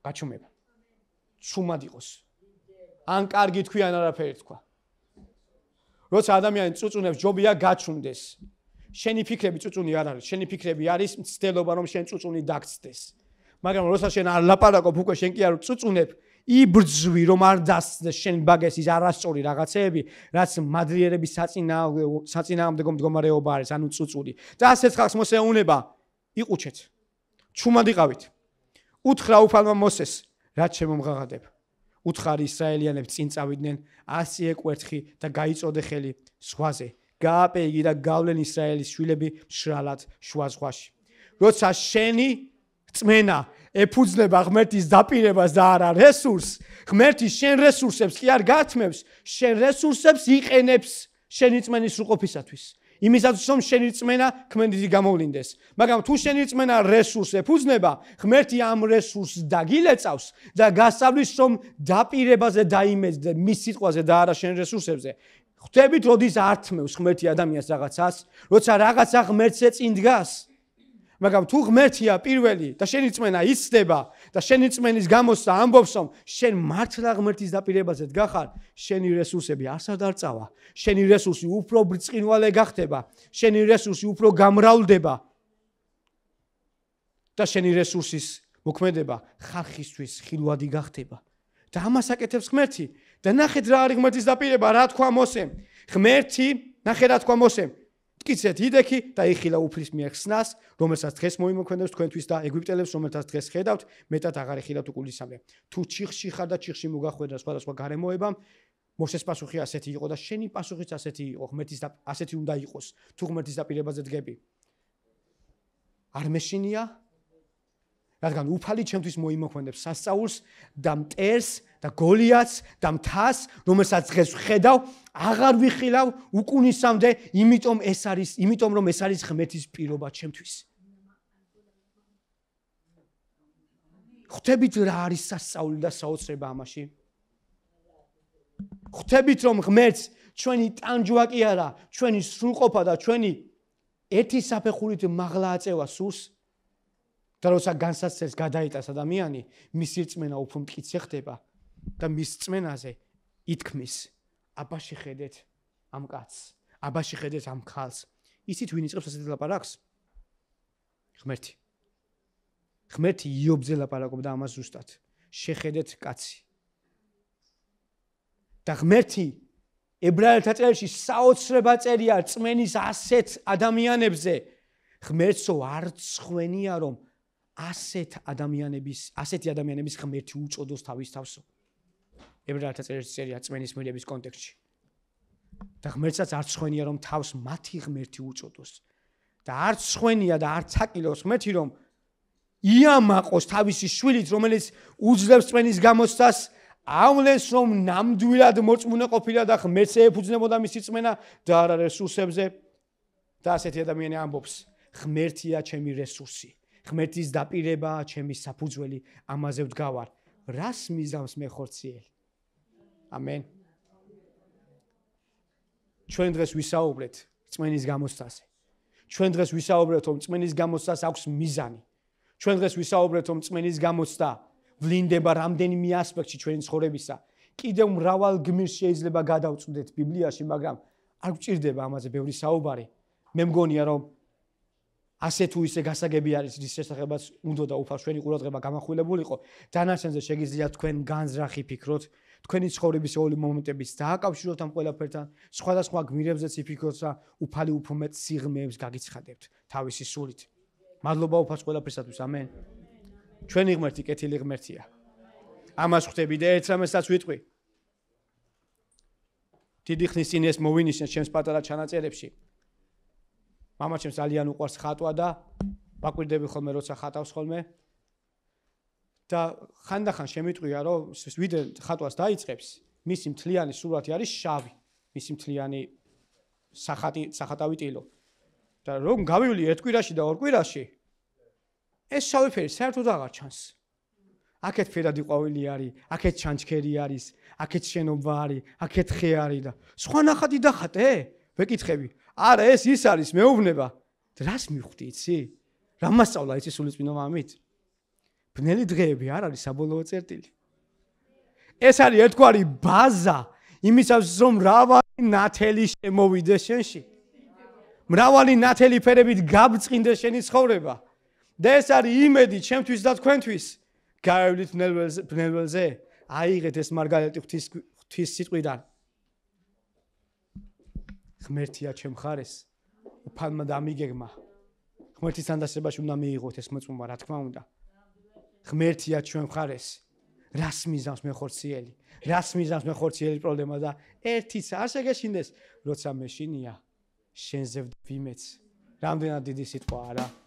გაჩუმება. ჩუმად იყოს. ან კარგი თქვი, ან არაფერი თქვა. როცა ადამიანი წუწუნებს, ჯობია გაჩუმდეს. შენი ფიქრები წუწუნი არ არის, შენი ფიქრები არის მცდელობა, რომ შენ წუწუნი დაგცდეს. მაგრამ როცა შენ არ ლაპარაკობ, უკვე შენ კი არ წუწუნებ, იბრძვი რომ არ დასცდეს შენ ბაგეს ის არასწორი რაღაცეები, რაც მადლიერების საწინააღმდეგო მდგომარეობა არის, ანუ წუწული. და ასეთ ხალხს მოსე ეუნება, იყუჩეთ. ჩუმად იყავით. უთხრა უფალმა მოსეს, რაც შემომღაღადებ. უთხარი ისრაელიანებს წინ წავიდნენ 100 ეკვერთხი და გაიწოდე ხელი ზღვაზე. გააპეიგი და გავლენ ისრაელის შვილები მშრალად შუა ზღვაში. როცა შენი წმენა ეფუძნება ღმერთის დაპირებას და არა რესურსს, ღმერთი შენ რესურსებს კი არ გათმევს, შენ რესურსებს იყენებს შენი წმენის სრულყოფისათვის. იმისათვის რომ შენი წმენა ქმედითი გამოვლინდეს. მაგრამ თუ შენი წმენა რესურსს ეფუძნება, ღმერთი ამ რესურსს დაგილეწავს და გასწავლის რომ დაპირებაზე დაიმეძდე მის სიტყვაზე და არა შენ რესურსებზე. ხვდებით, როდის ართმევს ღმერთი ადამიანს რაღაცას, როცა რაღაცა ღმერთზე წინ დგას. მაგრამ თუ ღმერთია პირველი და შენი წმენა იცდება და შენი წმენის გამოსწა ამბობს რომ შენ მართლა ღმერთის დაპირებაზე დგახარ, შენი რესურსები არ დარწავა, შენი რესურსი უფრო ბრწყინვალე გახდება, შენი რესურსი უფრო გამრავლდება და შენი რესურსის მოქმედება ხალხისთვის ხილვადი გახდება. და ამას აკეთებს ღმერთი. და ნახეთ რა არის ღმერთის დაპირება, რა თქვა მოსემ. ღმერთი, ნახე რა თქვა მოსემ. მტკიცეთ იდექი და იხილა უფლის მიერ ხსნას, რომელსაც დღეს მოიმოქმედებს თქვენთვის და ეგვიპტელებს, რომელსაც დღეს ხედავთ, მეტად აღარ ეხილავთ უკულისამე. თუ ჩიხში ხარ და ჩიხში მოგახვედრა სხვადასხვა გარემოებამ, მოსეს პასუხი ასეთი იყო და შენი პასუხიც ასეთი იყო, ღმერთის ასეთი უნდა იყოს. თუ ღმერთის დაპირებაზე დგები. არ მეშინია? რადგან უფალი ჩემთვის მოიმოქმედებს სასწაულს და მტერს და გოლიათს და მთას, რომელსაც დღეს ხედავ, აღარ ვიხილავ უკუნისამდე, იმიტომ რომ ეს არის ღმერთის პირობა ჩემთვის. ხვდებით რა არის სასწაული და საოცრება ამაში? ხვდებით რომ ღმერთს ჩვენი ტანჯვა კი არა, ჩვენი სრულყოფა და ჩვენი ერთი საფეხურით მაღლა აწევა სულს. და როცა განსაცდელს გადაიტანს ადამიანი, მისი რწმენა უფრო მტკიცე ხდება და მის რწმენაზე ითქმის, აბა შეხედეთ ამ კაცს, აბა შეხედეთ ამ ხალხს. ისიც ვინ იწყებს ასეთ ლაპარაკს? ღმერთი. ღმერთი იობზე ლაპარაკობდა ამას ზუსტად. შეხედეთ კაცი. და ღმერთი ებრაელთა წერილში საოცრება წერია რწმენის ასეთ ადამიანებზე. ღმერთსო არ ცხვენია რომ ასეთი ადამიანების ღმერთი უწოდოს თავის თავსო. ებრაელთა წერილში წერია რწმენის მიღების კონტექსტში. და ღმერთსაც არ ცხვენია რომ თავს მათი ღმერთი უწოდოს. და არ ცხვენია და არ ცაკილოს ღმერთი რომ იამაყოს თავისი შვილით, რომელიც უძლებს რწმენის გამოცდას, ამლეს რომ ნამდვილად მოწმუნე ყოფილა და ღმერთს ეფუძნებოდა მისი რწმენა და არა რესურსებზე. და ასეთი ადამიანი ამბობს, ღმერთია ჩემი რესურსი. ღმერთის დაპირებაა ჩემი საფუძველი, ამაზე ვდგავარ. რას მიზავს მე ხორციელი? ამენ. ჩვენ დღეს ვისაუბრეთ რწმენის გამოცდაზე. ჩვენ დღეს ვისაუბრეთ რომ რწმენის გამოცდას აქვს მიზანი. ჩვენ დღეს ვისაუბრეთ რომ რწმენის გამოცდა ვლინდება რამდენიმე ასპექტში ჩვენი ცხოვრებისა. კიდევ მრავალ გმირს შეიძლება გადავწყვდეთ ბიბლიაში, მაგრამ არ გვჭირდება ამაზე ბევრი საუბარი. მე მგონია რომ ასე თუ ისე გასაგები არის რის შესახებაც უნდა და უფალს ჩვენი ყურადღება გამახვილებულიყო. დანარჩენზე შეგიძლიათ თქვენ განზრახი ფიქროთ, თქვენი ცხოვრების ორი მომენტების დააკავშიროთ ამ ყველაფერთან, სხვადასხვა გმირებზეც იფიქროთ და უფალი უფრო მეტ სიღრმეებს გაგიცხადებთ თავისი სულით. მადლობა უფალს ყველაფერსათვის, ამენ. ჩვენი ღმერთი კეთილი ღმერთია. ამას ხვდები და ერთ რამესაც ვიტყვი. დიდი ხნის წინ ეს მოვინიშნეთ ჩემს პატარა ჩანაწერებში. მამა ჩემს ძალიან უყვარს ხატვა და ვაკვირდები ხოლმე როცა ხატავს ხოლმე. და ხანდახან შემიტყვია რომ ვიდრე ხატვას დაიწყებს, მისი მთლიანი სურათი არის შავი, მისი მთლიანი სახატავი ტილო. და რომ გავივლი ერთ კვირაში და ორ კვირაში, ეს შავი ფერი საერთოდ აღარ ჩანს. აქეთ ფერადი ყვავილი არის, აქეთ ჩანჩქერი არის, აქეთ შენობა არის, აქეთ ხე არის და სხვა ნახატი დახატე? ვეკითხები. არა, ეს ის არის მეუბნება. რას მივხვდი იცი? რა მასწავლა იცი სულიწმინო მამით? ბნელი დღეები არ არის საბოლოო წერტილი. ეს არის ერთგვარი ბაზა იმისათვის რომ მრავალი ნათელი შემოვიდეს შენში. მრავალი ნათელი ფერებით გაბწყინდეს შენი ცხოვრება. და ეს არის იმედი ჩემთვის და თქვენთვის. გაევლით ბნელველზე, აიღეთ ეს მარგალეტი ღვთის სიტყვიდან. ღმერთია ჩემ მხარეს, უფალმა და ამიგეგმა. ღმერთის თანდასებაში უნდა მიიღოთ ეს მოწმობა, რა თქმა უნდა. ღმერთია ჩვენ მხარეს. რას მიზავს მე ხორციელი? რას მიზავს მე ხორციელი პრობლემა და ერთიც არ შეგეშინდეს, როცა მე შინია, შენზე ვიმეც. რამდენად დიდი სიტყვა არა?